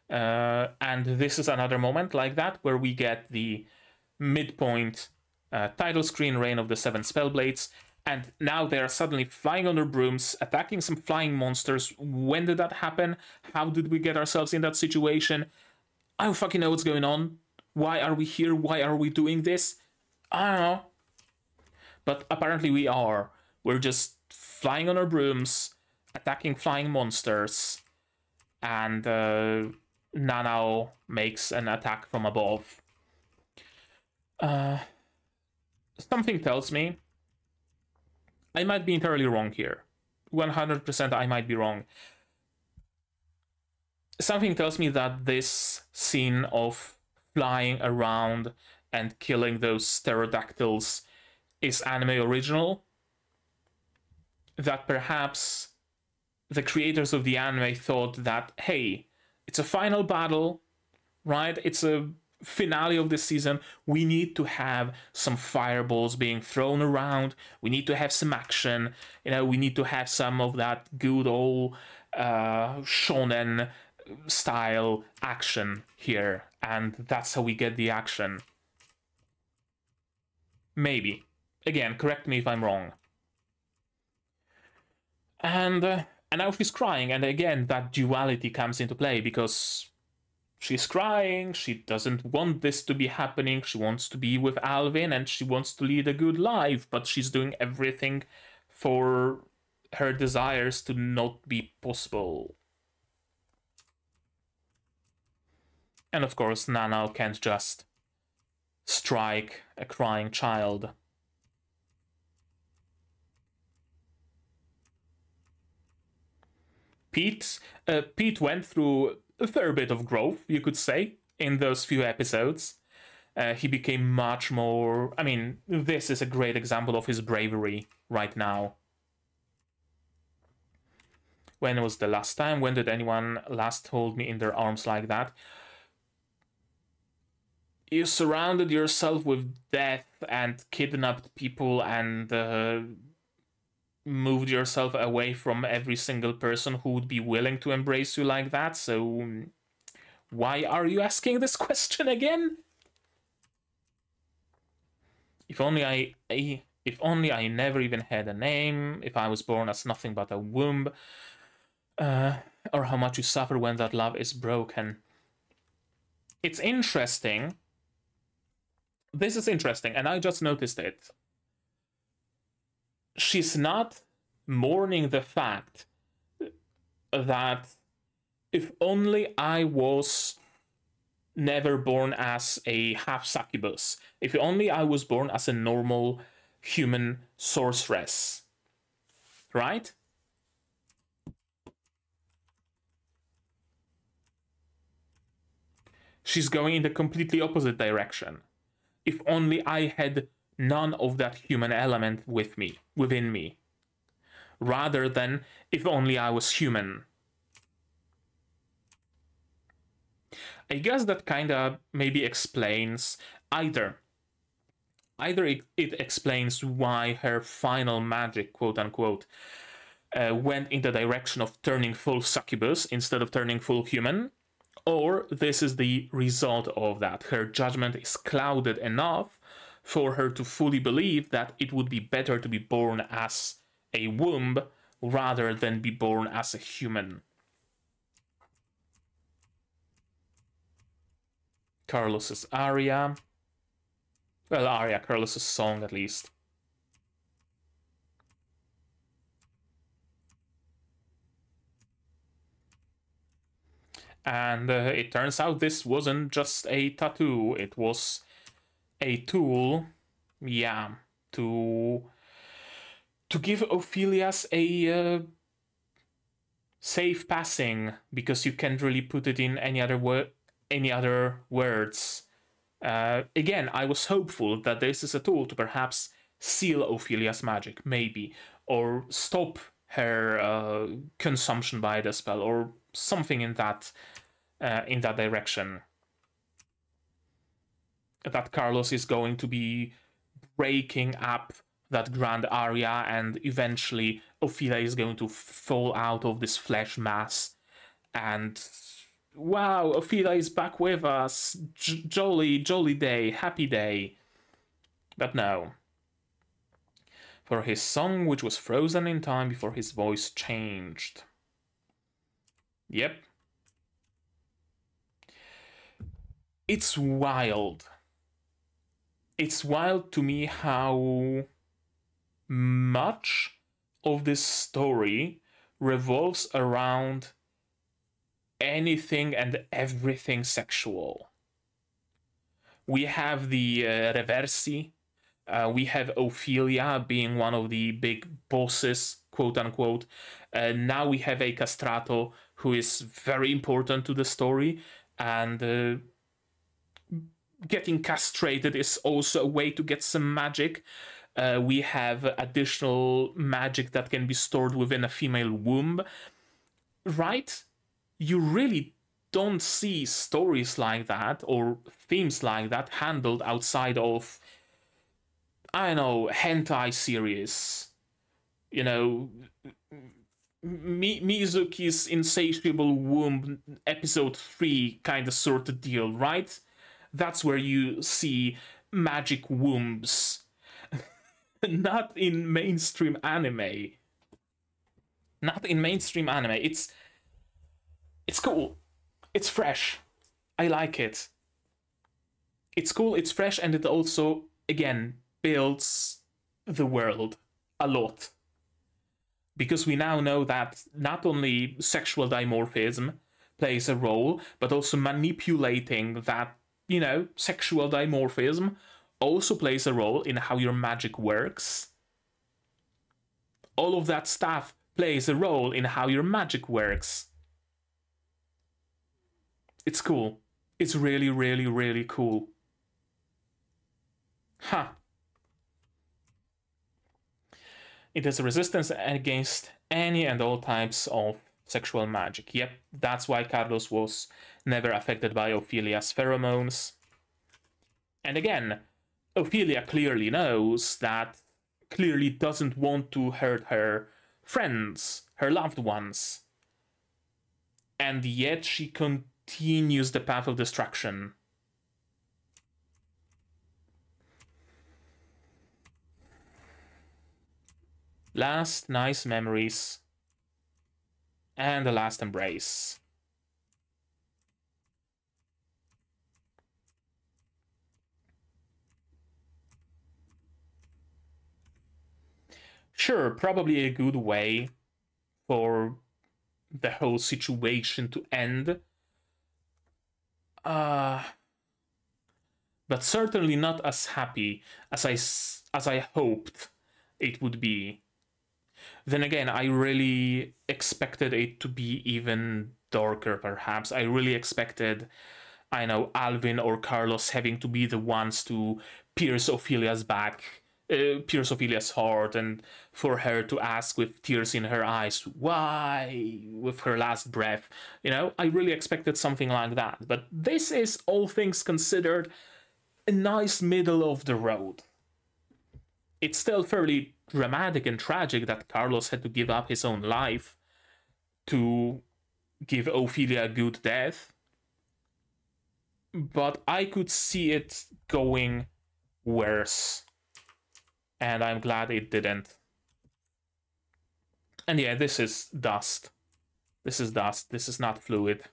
And this is another moment like that, where we get the midpoint title screen, Reign of the Seven Spellblades, and now they're suddenly flying on their brooms, attacking some flying monsters. When did that happen? How did we get ourselves in that situation? I don't fucking know what's going on. Why are we here? Why are we doing this? I don't know. But apparently we are. We're just flying on our brooms, attacking flying monsters, and Nanao makes an attack from above. Something tells me, I might be entirely wrong here. 100% I might be wrong. Something tells me that this scene of flying around and killing those pterodactyls is anime original. That perhaps the creators of the anime thought that, hey, it's a final battle, right? It's a finale of this season. We need to have some fireballs being thrown around. We need to have some action. You know, we need to have some of that good old shonen style action here. And that's how we get the action. Maybe. Again, correct me if I'm wrong. And now she's crying, and again, that duality comes into play, because she's crying, she doesn't want this to be happening, she wants to be with Alvin, and she wants to lead a good life, but she's doing everything for her desires to not be possible. And of course, Nanao can't just strike a crying child. Pete went through a fair bit of growth, you could say, in those few episodes. He became much more... I mean, this is a great example of his bravery right now. When was the last time? When did anyone last hold me in their arms like that? You surrounded yourself with death and kidnapped people and moved yourself away from every single person who would be willing to embrace you like that, so why are you asking this question again? If only I never even had a name, if I was born as nothing but a womb, or how much you suffer when that love is broken. It's interesting. This is interesting, and I just noticed it. She's not mourning the fact that if only I was never born as a half succubus, if only I was born as a normal human sorceress, right? She's going in the completely opposite direction. If only I had none of that human element within me, rather than if only I was human. I guess that kinda maybe explains either it explains why her final magic, quote unquote, went in the direction of turning full succubus instead of turning full human, or this is the result of that. Her judgment is clouded enough for her to fully believe that it would be better to be born as a womb rather than be born as a human. Carlos's aria. Well, aria, Carlos's song at least. And it turns out this wasn't just a tattoo, it was a tool, yeah, to give Ophelia's a safe passing, because you can't really put it in any other words. Again, I was hopeful that this is a tool to perhaps seal Ophelia's magic, maybe, or stop her consumption by the spell, or something in that direction. That Carlos is going to be breaking up that grand area, and eventually Ophelia is going to fall out of this flesh mass, and wow, Ophelia is back with us. Jolly day, happy day. But no. For his song, which was frozen in time before his voice changed. Yep. It's wild. It's wild to me how much of this story revolves around anything and everything sexual. We have the Reversi. We have Ophelia being one of the big bosses, quote unquote. Now we have a castrato who is very important to the story, and getting castrated is also a way to get some magic. We have additional magic that can be stored within a female womb, right? You really don't see stories like that or themes like that handled outside of, I don't know, hentai series. You know, Mizuki's Insatiable Womb episode 3 kind of sort of deal, right? That's where you see magic wombs. Not in mainstream anime. Not in mainstream anime. It's cool. It's fresh. I like it. It's cool, it's fresh, and it also, again, builds the world a lot. Because we now know that not only sexual dimorphism plays a role, but also manipulating that, you know, sexual dimorphism also plays a role in how your magic works. All of that stuff plays a role in how your magic works. It's cool. It's really, really, really cool. Huh. It has a resistance against any and all types of sexual magic. Yep, that's why Carlos was never affected by Ophelia's pheromones. And again, Ophelia clearly knows that, clearly doesn't want to hurt her friends, her loved ones. And yet she continues the path of destruction. Last nice memories. And the last embrace. Sure, probably a good way for the whole situation to end. But certainly not as happy as I hoped it would be. Then again, I really expected it to be even darker, perhaps. I really expected, I know, Alvin or Carlos having to be the ones to pierce Ophelia's back, pierce Ophelia's heart, and for her to ask with tears in her eyes, why, with her last breath. You know, I really expected something like that. But this is, all things considered, a nice middle of the road. It's still fairly dramatic and tragic that Carlos had to give up his own life to give Ophelia a good death. But I could see it going worse. And I'm glad it didn't. And yeah, this is dust. This is dust. This is not fluid.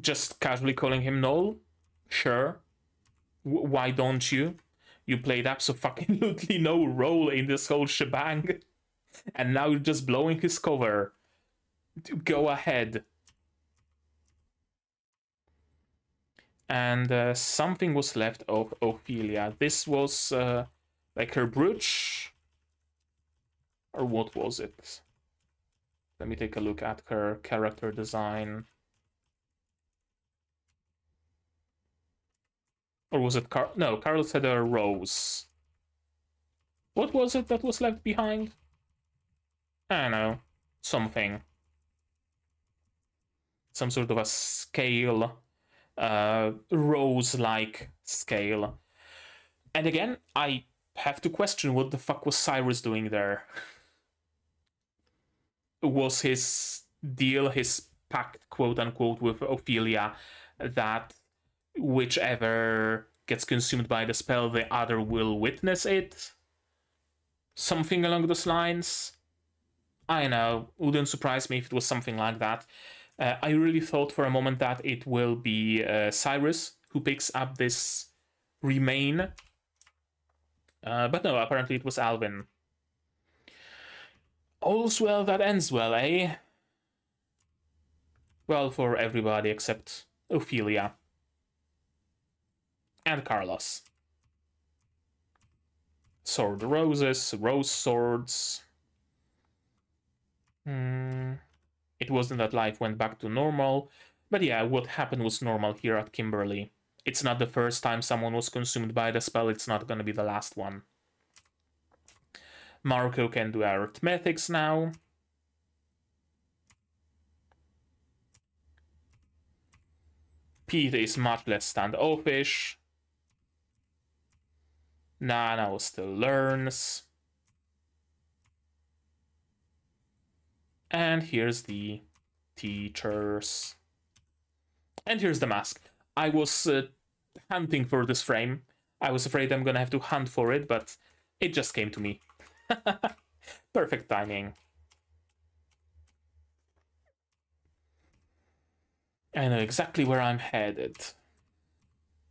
Just casually calling him Null? Sure. Why don't you? You played absolutely no role in this whole shebang. And now you're just blowing his cover. Go ahead. And something was left of Ophelia. This was like her brooch? Or what was it? Let me take a look at her character design. Or was it no, Carlos had a rose. What was it that was left behind? I don't know. Something. Some sort of a scale. Rose-like scale. And again, I have to question what the fuck was Cyrus doing there. Was his deal, his pact, quote-unquote, with Ophelia, that whichever gets consumed by the spell, the other will witness it? Something along those lines? I know, wouldn't surprise me if it was something like that. I really thought for a moment that it will be Cyrus who picks up this remain. But no, apparently it was Alvin. All's well that ends well, eh? Well, for everybody except Ophelia. And Carlos. Sword roses, rose swords. It wasn't that life went back to normal. But yeah, what happened was normal here at Kimberly. It's not the first time someone was consumed by the spell, it's not gonna be the last one. Marco can do arithmetics now. Pete is much less standoffish. Nanao still learns. And here's the teachers. And here's the mask. I was hunting for this frame. I was afraid I'm gonna have to hunt for it, but it just came to me. Perfect timing. I know exactly where I'm headed.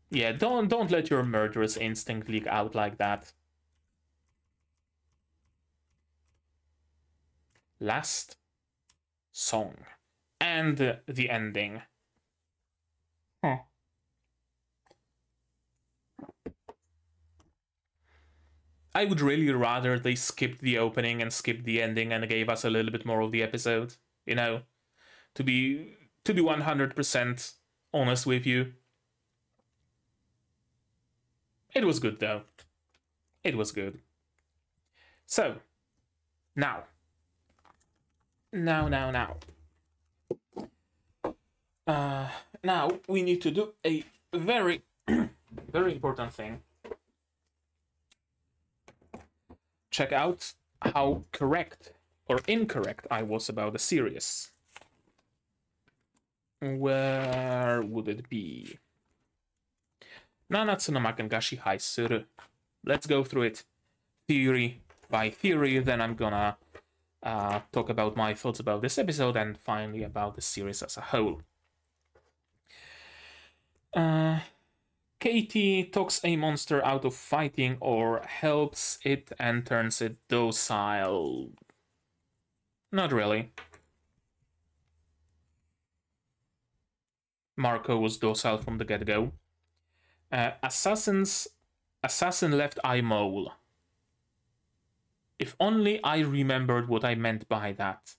Yeah, don't let your murderous instinct leak out like that. Last song. And the ending. Huh. I would really rather they skipped the opening and skipped the ending and gave us a little bit more of the episode. You know, to be 100% honest with you. It was good though. It was good. So, now we need to do a very, very important thing. Check out how correct or incorrect I was about the series. Where would it be? Nanatsu no Maken ga Shihai Suru. Let's go through it theory by theory, then I'm gonna talk about my thoughts about this episode and finally about the series as a whole. Katie talks a monster out of fighting or helps it and turns it docile. Not really. Marco was docile from the get-go. Assassin left eye mole. If only I remembered what I meant by that.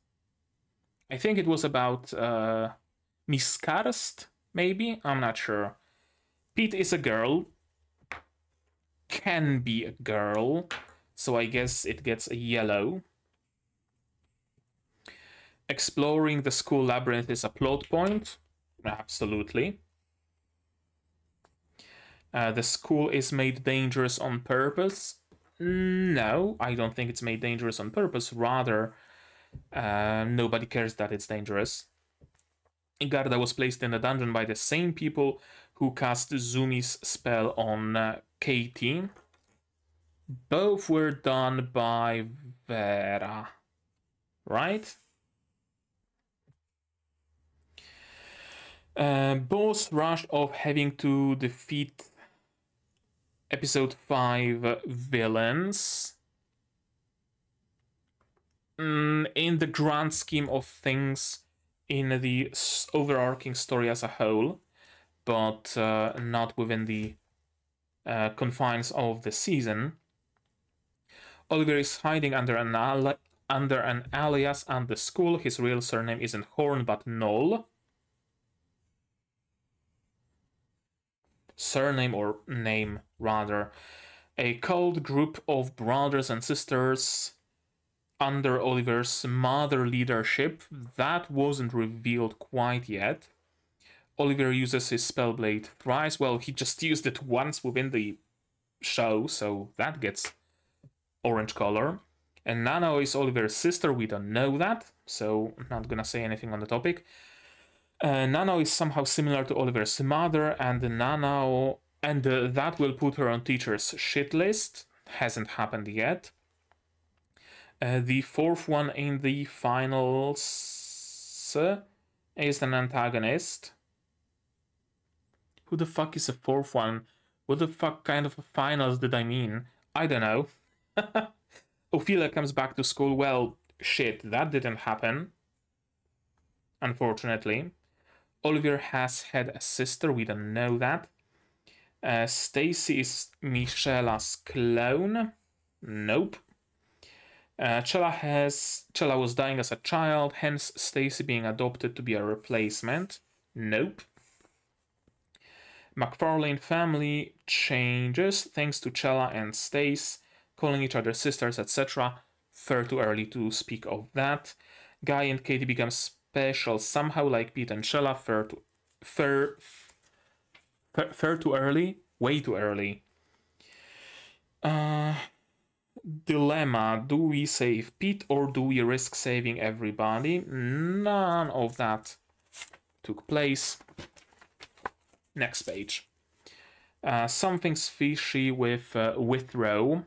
I think it was about miscast, maybe? I'm not sure. Pete is a girl. Can be a girl. So I guess it gets a yellow. Exploring the school labyrinth is a plot point. Absolutely. The school is made dangerous on purpose. No, I don't think it's made dangerous on purpose. Rather, nobody cares that it's dangerous. Garda was placed in a dungeon by the same people who cast Zumi's spell on Katie. Both were done by Vera, right? Both rushed off having to defeat episode 5 villains. In the grand scheme of things, in the overarching story as a whole, but not within the confines of the season. Oliver is hiding under an alias at the school. His real surname isn't Horn, but Knoll. Surname or name, rather. A cold group of brothers and sisters under Oliver's mother leadership. That wasn't revealed quite yet. Oliver uses his spellblade thrice. Well, he just used it once within the show, so that gets orange color. And Nanao is Oliver's sister. We don't know that, so I'm not gonna say anything on the topic. Nanao is somehow similar to Oliver's mother, and Nanao, and that will put her on teacher's shit list. Hasn't happened yet. The fourth one in the finals is an antagonist. Who the fuck is the fourth one? What the fuck kind of finals did I mean? I don't know. Ophelia comes back to school. Well, shit, that didn't happen. Unfortunately. Oliver has had a sister. We don't know that. Stacy is Michela's clone. Nope. Chella was dying as a child, hence Stacy being adopted to be a replacement. Nope. McFarlane family changes thanks to Chella and Stace calling each other sisters, etc. Far too early to speak of that. Guy and Katie become special somehow, like Pete and Chella. Far too early. Way too early. Dilemma. Do we save Pete or do we risk saving everybody? None of that took place. Next page. Something's fishy with Withrow.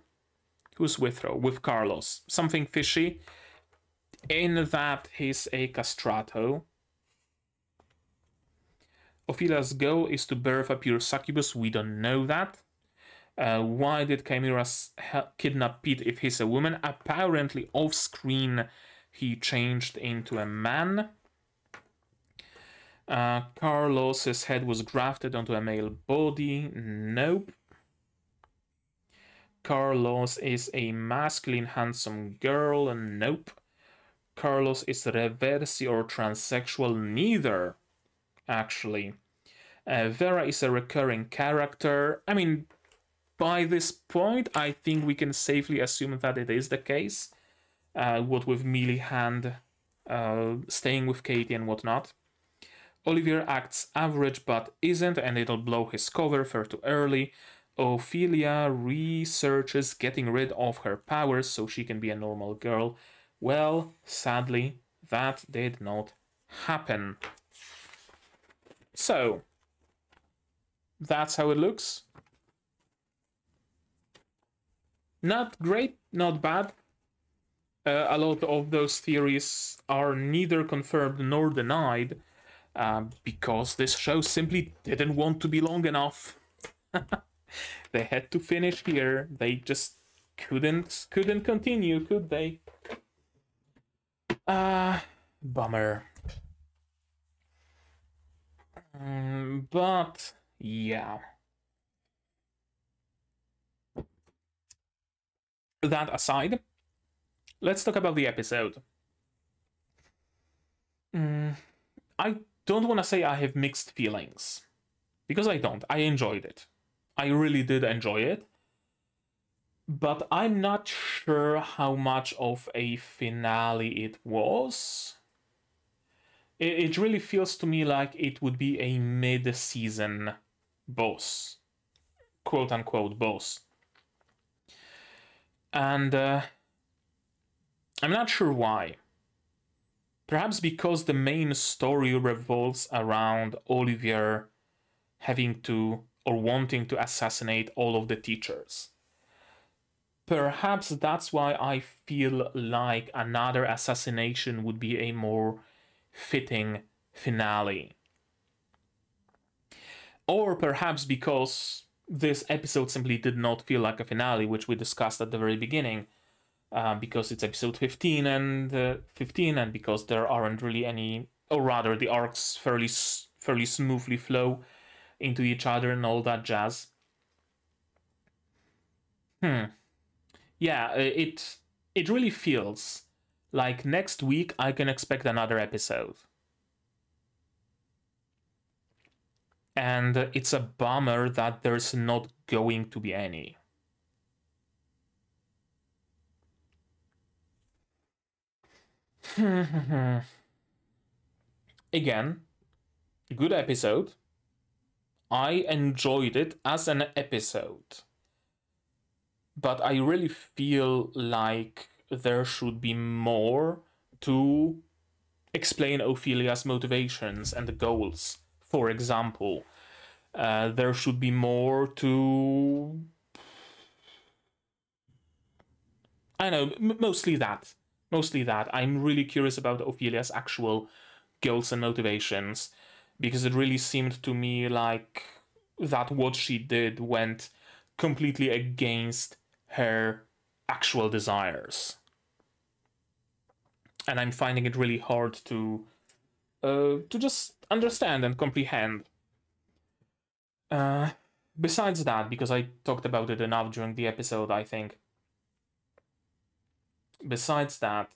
Who's Withrow? With Carlos. Something fishy in that he's a castrato. Ophelia's goal is to birth a pure succubus. We don't know that. Why did Chimera kidnap Pete if he's a woman? Apparently off-screen he changed into a man. Carlos's head was grafted onto a male body. Nope. Carlos is a masculine, handsome girl. Nope. Carlos is reversi or transsexual. Neither, actually. Vera is a recurring character. I mean, by this point, I think we can safely assume that it is the case. What with Mealy Hand staying with Katie and whatnot. Oliver acts average but isn't, and it'll blow his cover far too early. Ophelia researches getting rid of her powers so she can be a normal girl. Well, sadly, that did not happen. So, that's how it looks. Not great, not bad. A lot of those theories are neither confirmed nor denied, because this show simply didn't want to be long enough. They had to finish here. They just couldn't continue, could they? Bummer. But yeah. That aside, let's talk about the episode. I don't want to say I have mixed feelings, because I don't. I enjoyed it. I really did enjoy it. But I'm not sure how much of a finale it was. It really feels to me like it would be a mid-season boss. Quote-unquote boss. And I'm not sure why. Perhaps because the main story revolves around Olivier having to or wanting to assassinate all of the teachers. Perhaps that's why I feel like another assassination would be a more fitting finale. Or perhaps because this episode simply did not feel like a finale, which we discussed at the very beginning, because it's episode 15 and because there aren't really any, or rather the arcs fairly smoothly flow into each other and all that jazz. Yeah, it really feels like next week I can expect another episode. And it's a bummer that there's not going to be any. Again, good episode. I enjoyed it as an episode. But I really feel like there should be more to explain Ophelia's motivations and goals. For example, there should be more to... I know, mostly that. Mostly that. I'm really curious about Ophelia's actual goals and motivations, because it really seemed to me like that what she did went completely against her actual desires. And I'm finding it really hard to just understand and comprehend. Besides that, because I talked about it enough during the episode, I think. Besides that,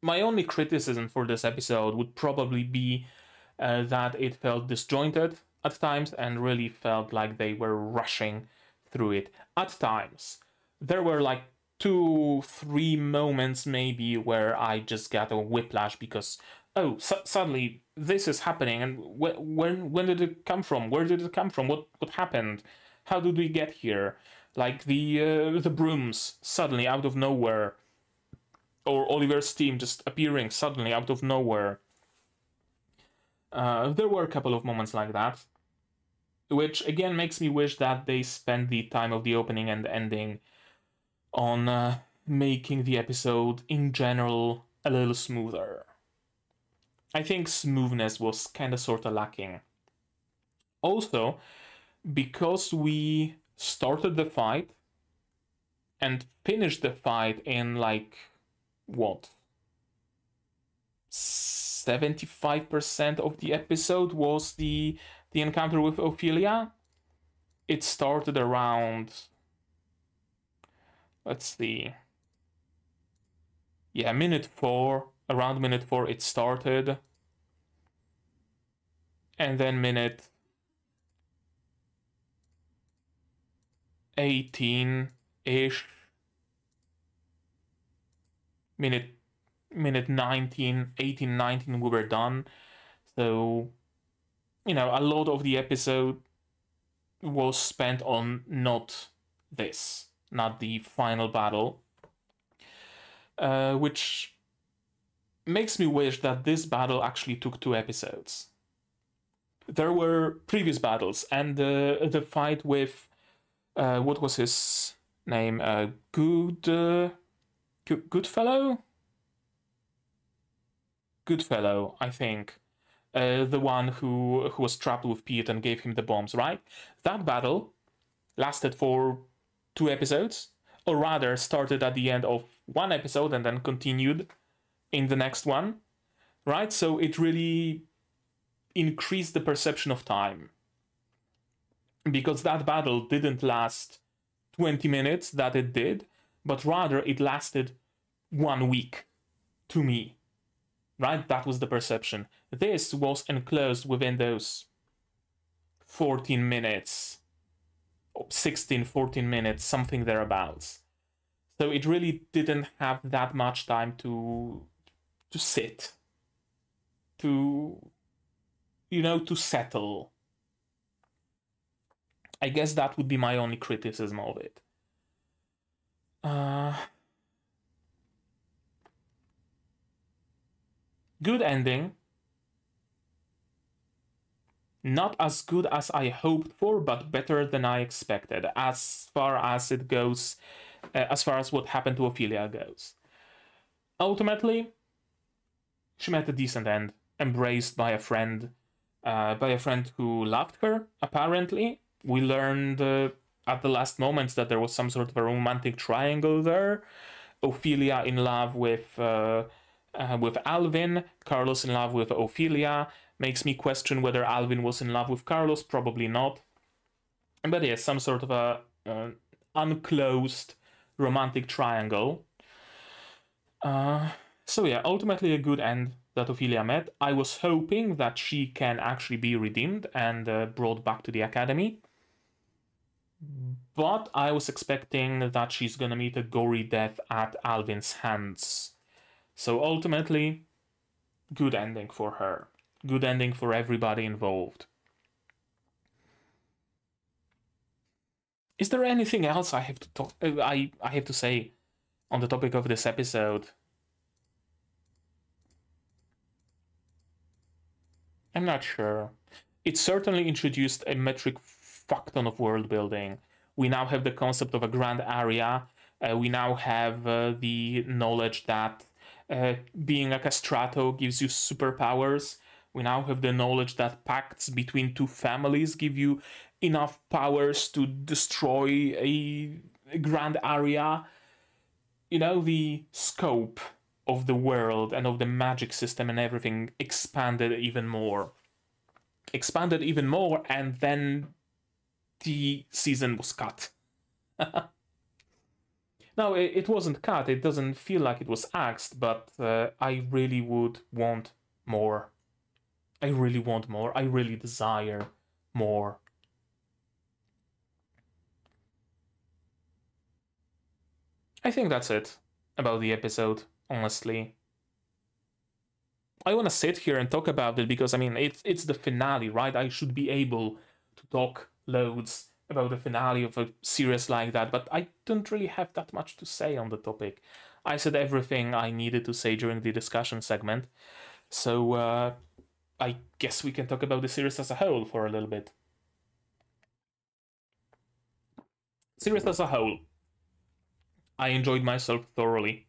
my only criticism for this episode would probably be that it felt disjointed at times and really felt like they were rushing through it at times. There were like 2-3 moments maybe where I just got a whiplash because suddenly this is happening, and when did it come from? Where did it come from? What happened? How did we get here? Like the brooms suddenly out of nowhere, or Oliver's team just appearing suddenly out of nowhere. There were a couple of moments like that, which again makes me wish that they spent the time of the opening and ending on making the episode in general a little smoother. I think smoothness was kind of sort of lacking. Also, because we started the fight and finished the fight in like, what? 75% of the episode was the encounter with Ophelia. It started around, let's see, yeah, around minute 4 it started, and then minute 18-ish, minute 19, 18, 19 we were done. So, you know, a lot of the episode was spent on not the final battle, which makes me wish that this battle actually took 2 episodes. There were previous battles, and the fight with what was his name? Goodfellow, I think. The one who was trapped with Pete and gave him the bombs, right? That battle lasted for 2 episodes, or rather started at the end of 1 episode and then continued in the next one, right? So it really increased the perception of time, because that battle didn't last 20 minutes that it did, but rather it lasted 1 week to me, right? That was the perception. This was enclosed within those 14 minutes, 16, 14 minutes, something thereabouts. So it really didn't have that much time to sit, to settle. I guess that would be my only criticism of it. Good ending. Not as good as I hoped for, but better than I expected, as far as it goes, as far as what happened to Ophelia goes. Ultimately, she met a decent end, embraced by a friend who loved her, apparently. We learned at the last moments that there was some sort of a romantic triangle there. Ophelia in love with Alvin, Carlos in love with Ophelia. Makes me question whether Alvin was in love with Carlos, probably not. But yeah, some sort of a unclosed romantic triangle. So yeah, ultimately a good end that Ophelia met. I was hoping that she can actually be redeemed and brought back to the academy. But I was expecting that she's gonna meet a gory death at Alvin's hands. So ultimately, good ending for her. Good ending for everybody involved. Is there anything else I have to talk? I have to say on the topic of this episode? I'm not sure. It certainly introduced a metric fuck ton of world building. We now have the concept of a grand area. We now have the knowledge that being a castrato gives you superpowers. We now have the knowledge that pacts between two families give you enough powers to destroy a grand area. You know, the scope of the world and of the magic system and everything expanded even more. And then the season was cut. No, it wasn't cut. It doesn't feel like it was axed, but I really would want more. I really want more. I really desire more. I think that's it about the episode, honestly. I want to sit here and talk about it because, I mean, it's the finale, right? I should be able to talk loads about the finale of a series like that, but I don't really have that much to say on the topic. I said everything I needed to say during the discussion segment, so I guess we can talk about the series as a whole for a little bit. Series as a whole. I enjoyed myself thoroughly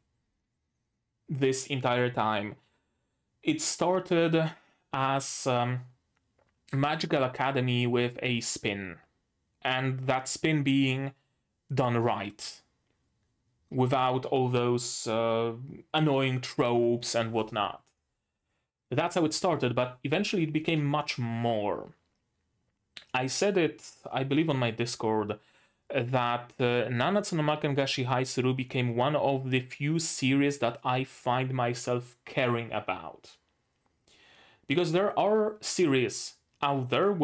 this entire time. It started as Magical Academy with a spin, and that spin being done right, without all those annoying tropes and whatnot. That's how it started, but eventually it became much more. I said it, I believe, on my Discord, that Nanatsu no Maken ga Shihai Suru became one of the few series that I find myself caring about. Because there are series out there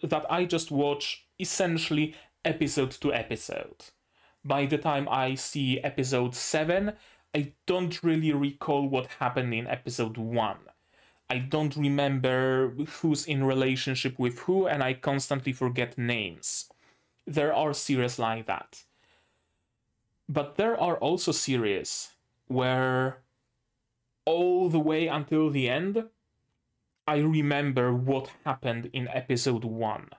that I just watch essentially episode to episode. By the time I see episode 7, I don't really recall what happened in episode 1. I don't remember who's in relationship with who, and I constantly forget names. There are series like that. But there are also series where all the way until the end, I remember what happened in episode 1.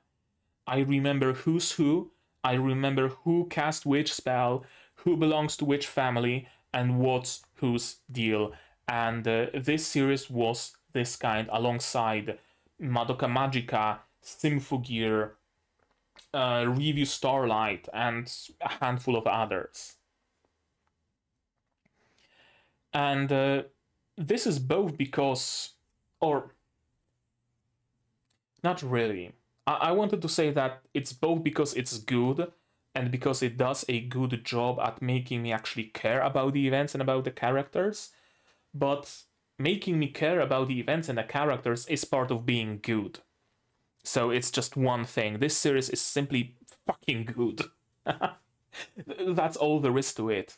I remember who's who, I remember who cast which spell, who belongs to which family, and what's whose deal. And this series was this kind, alongside Madoka Magica, Symphogear, Review Starlight, and a handful of others. And this is both because, or not really. I wanted to say that it's both because it's good and because it does a good job at making me actually care about the events and about the characters. But making me care about the events and the characters is part of being good. So it's just one thing. This series is simply fucking good. That's all there is to it.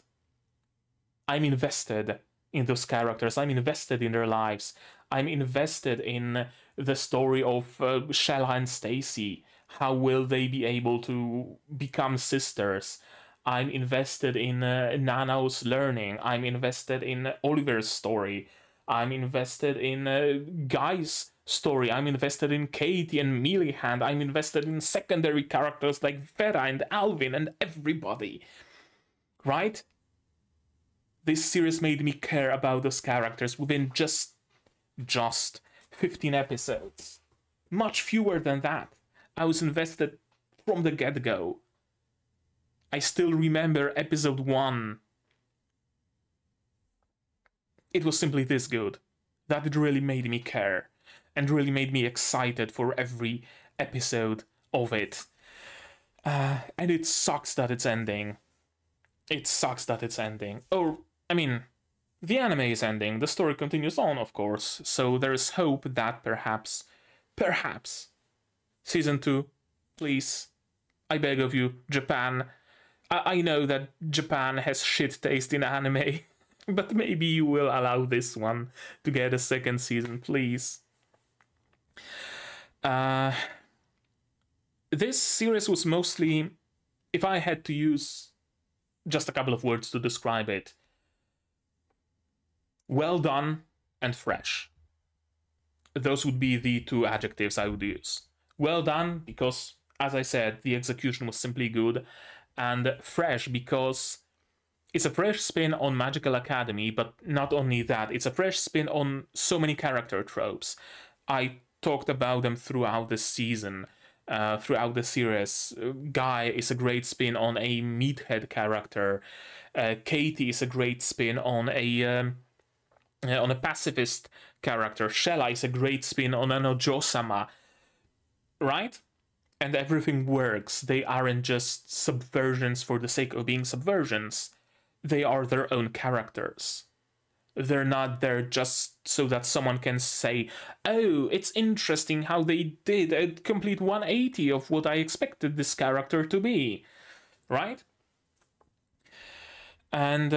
I'm invested in those characters. I'm invested in their lives. I'm invested in the story of Shella and Stacy. How will they be able to become sisters? I'm invested in Nanao's learning. I'm invested in Oliver's story. I'm invested in Guy's story. I'm invested in Katie and Millihand. I'm invested in secondary characters like Vera and Alvin and everybody. Right? This series made me care about those characters within just 15 episodes. Much fewer than that. I was invested from the get-go. I still remember episode 1. It was simply this good, that it really made me care, and really made me excited for every episode of it. And it sucks that it's ending. It sucks that it's ending. Or, I mean, the anime is ending, the story continues on, of course, so there is hope that perhaps, season 2, please, I beg of you, Japan. I know that Japan has shit taste in anime, but maybe you will allow this one to get a second season, please. This series was mostly, if I had to use just a couple of words to describe it, well done and fresh. Those would be the two adjectives I would use. Well done because, as I said, the execution was simply good, and fresh because it's a fresh spin on Magical Academy, but not only that, it's a fresh spin on so many character tropes. I talked about them throughout the season, throughout the series. Guy is a great spin on a meathead character. Katie is a great spin on a pacifist character. Shella is a great spin on an Ojo-sama, right? And everything works. They aren't just subversions for the sake of being subversions. They are their own characters. They're not there just so that someone can say, oh, it's interesting how they did a complete 180 of what I expected this character to be, right? And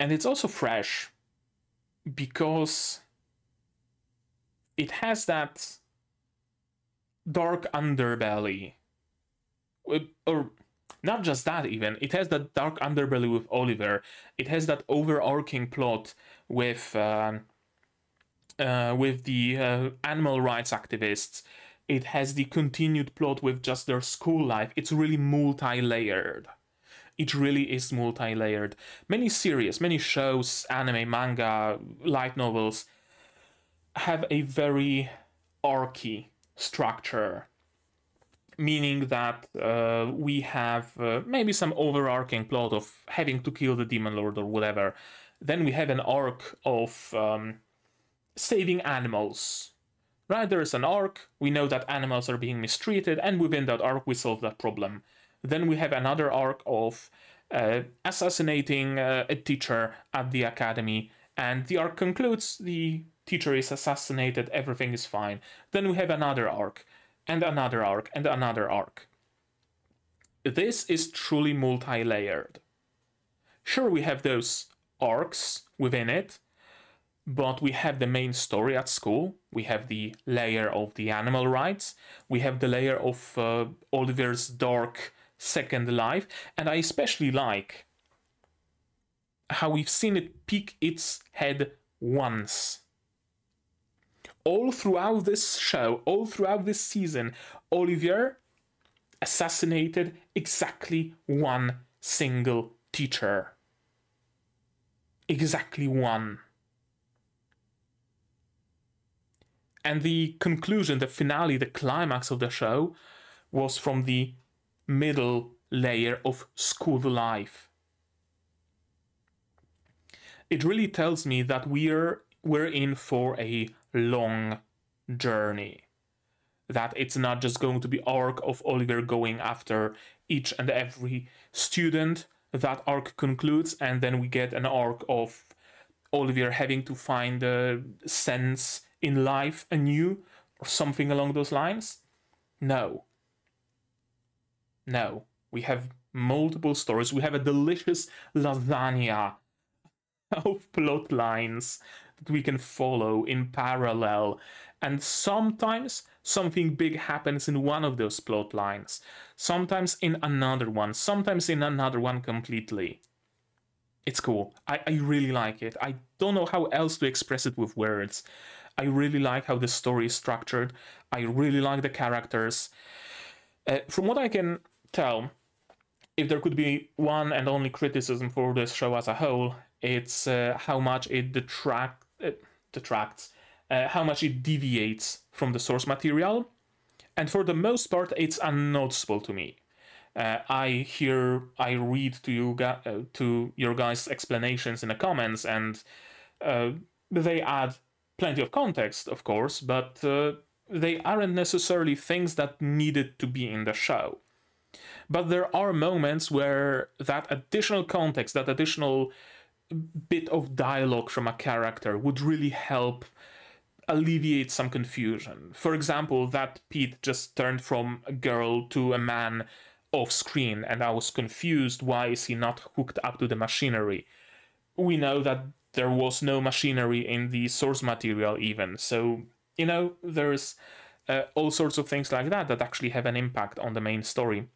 it's also fresh because it has that dark underbelly, or not just that even, it has that dark underbelly with Oliver. It has that overarching plot with the animal rights activists. It has the continued plot with just their school life. It's really multi-layered. It really is multi-layered. Many series, many shows, anime, manga, light novels have a very archy structure, meaning that we have maybe some overarching plot of having to kill the demon lord or whatever. Then we have an arc of saving animals, right? There's an arc, we know that animals are being mistreated, and within that arc we solve that problem. Then we have another arc of assassinating a teacher at the academy, and the arc concludes, the teacher is assassinated, everything is fine. Then we have another arc, and another arc, and another arc. This is truly multi-layered. Sure, we have those arcs within it, but we have the main story at school, we have the layer of the animal rights, we have the layer of Oliver's dark second life, and I especially like how we've seen it peek its head once. All throughout this show, all throughout this season, Oliver assassinated exactly one single teacher. Exactly one. And the conclusion, the finale, the climax of the show was from the middle layer of school life. It really tells me that we're in for a long journey. That it's not just going to be arc of Oliver going after each and every student. That arc concludes, and then we get an arc of Oliver having to find a sense in life anew, or something along those lines. No. No. We have multiple stories. We have a delicious lasagna of plot lines that we can follow in parallel, and sometimes something big happens in one of those plot lines, sometimes in another one, sometimes in another one completely. It's cool. I really like it. I don't know how else to express it with words. I really like how the story is structured. I really like the characters. From what I can tell, if there could be one and only criticism for this show as a whole, it's how much it detracts, how much it deviates from the source material, and for the most part, it's unnoticeable to me. I read to your guys' explanations in the comments, and they add plenty of context, of course, but they aren't necessarily things that needed to be in the show. But there are moments where that additional context, that additional bit of dialogue from a character would really help alleviate some confusion. For example, that Pete just turned from a girl to a man off screen, and I was confused, why is he not hooked up to the machinery? We know that there was no machinery in the source material even, so, you know, there's all sorts of things like that that actually have an impact on the main story.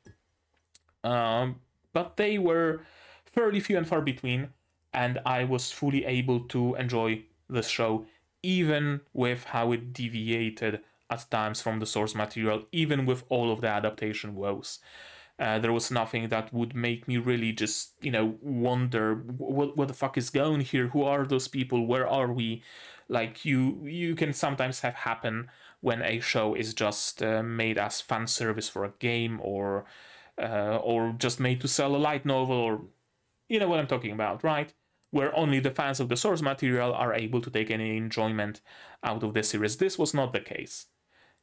But they were fairly few and far between, and I was fully able to enjoy the show, even with how it deviated at times from the source material, even with all of the adaptation woes. There was nothing that would make me really just, you know, wonder what the fuck is going here? Who are those people? Where are we? Like, you can sometimes have happen when a show is just made as fan service for a game, or just made to sell a light novel, or you know what I'm talking about, right? Where only the fans of the source material are able to take any enjoyment out of the series. This was not the case.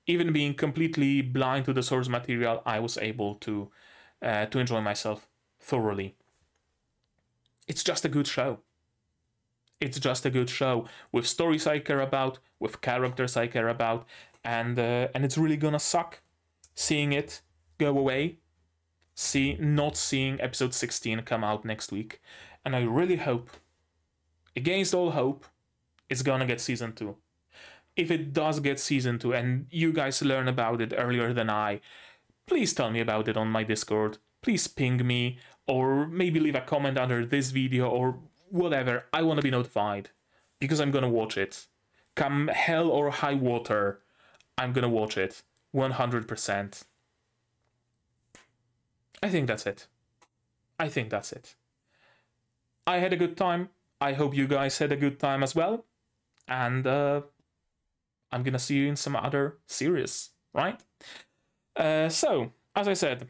Even being completely blind to the source material, I was able to enjoy myself thoroughly. It's just a good show. It's just a good show with stories I care about, with characters I care about, and it's really gonna suck seeing it go away. Not seeing episode 16 come out next week, and I really hope, against all hope, it's gonna get season 2. If it does get season 2 and you guys learn about it earlier than I, please tell me about it on my Discord. Please ping me, or maybe leave a comment under this video, or whatever. I want to be notified, because I'm gonna watch it. Come hell or high water, I'm gonna watch it 100%. I think that's it. I think that's it. I had a good time. I hope you guys had a good time as well. And I'm gonna see you in some other series, right? So, as I said,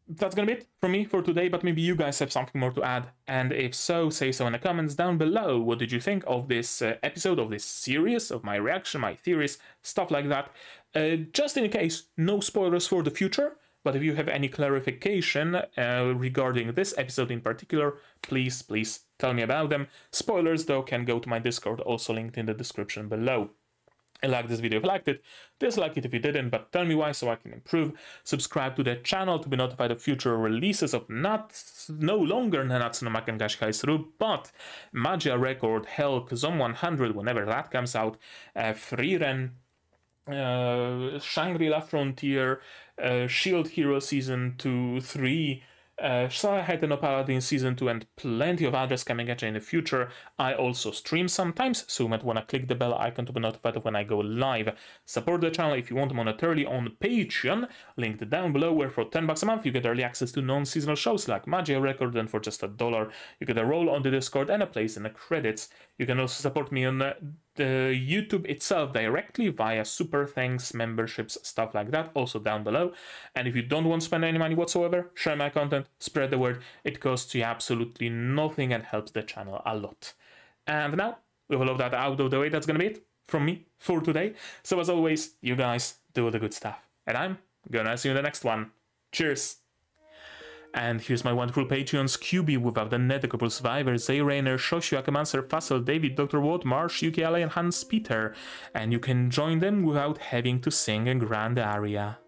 that's gonna be it from me for today, but maybe you guys have something more to add. And if so, say so in the comments down below. What did you think of this episode, of this series, of my reaction, my theories, stuff like that? Just in case, no spoilers for the future. But if you have any clarification regarding this episode in particular, please tell me about them. Spoilers, though, can go to my Discord, also linked in the description below. Like this video if you liked it, dislike it if you didn't, but tell me why so I can improve. Subscribe to the channel to be notified of future releases of no longer Nanatsu no Maken ga Shihai Suru, but Magia Record, Helck, Zom 100, whenever that comes out, Frieren, Shangri-La Frontier, Shield Hero Season 2, 3, Shihai no Paladin Season 2, and plenty of others coming at you in the future. I also stream sometimes, so you might want to click the bell icon to be notified of when I go live. Support the channel if you want monetarily on Patreon, linked down below, where for $10 a month you get early access to non-seasonal shows like Magia Record, and for just $1 you get a role on the Discord and a place in the credits. You can also support me on the YouTube itself directly via super thanks, memberships, stuff like that, also down below. And if you don't want to spend any money whatsoever, share my content, spread the word. It costs you absolutely nothing and helps the channel a lot. And now, with all of that out of the way, that's gonna be it from me for today. So as always, you guys do the good stuff, and I'm gonna see you in the next one. Cheers! And here's my wonderful Patreons: QB without the Nethercouple Survivor, Zay Rainer, Shoshua Commander, Fassel, David, Dr. Watt, Marsh, UKLA, and Hans Peter. And you can join them without having to sing a grand aria.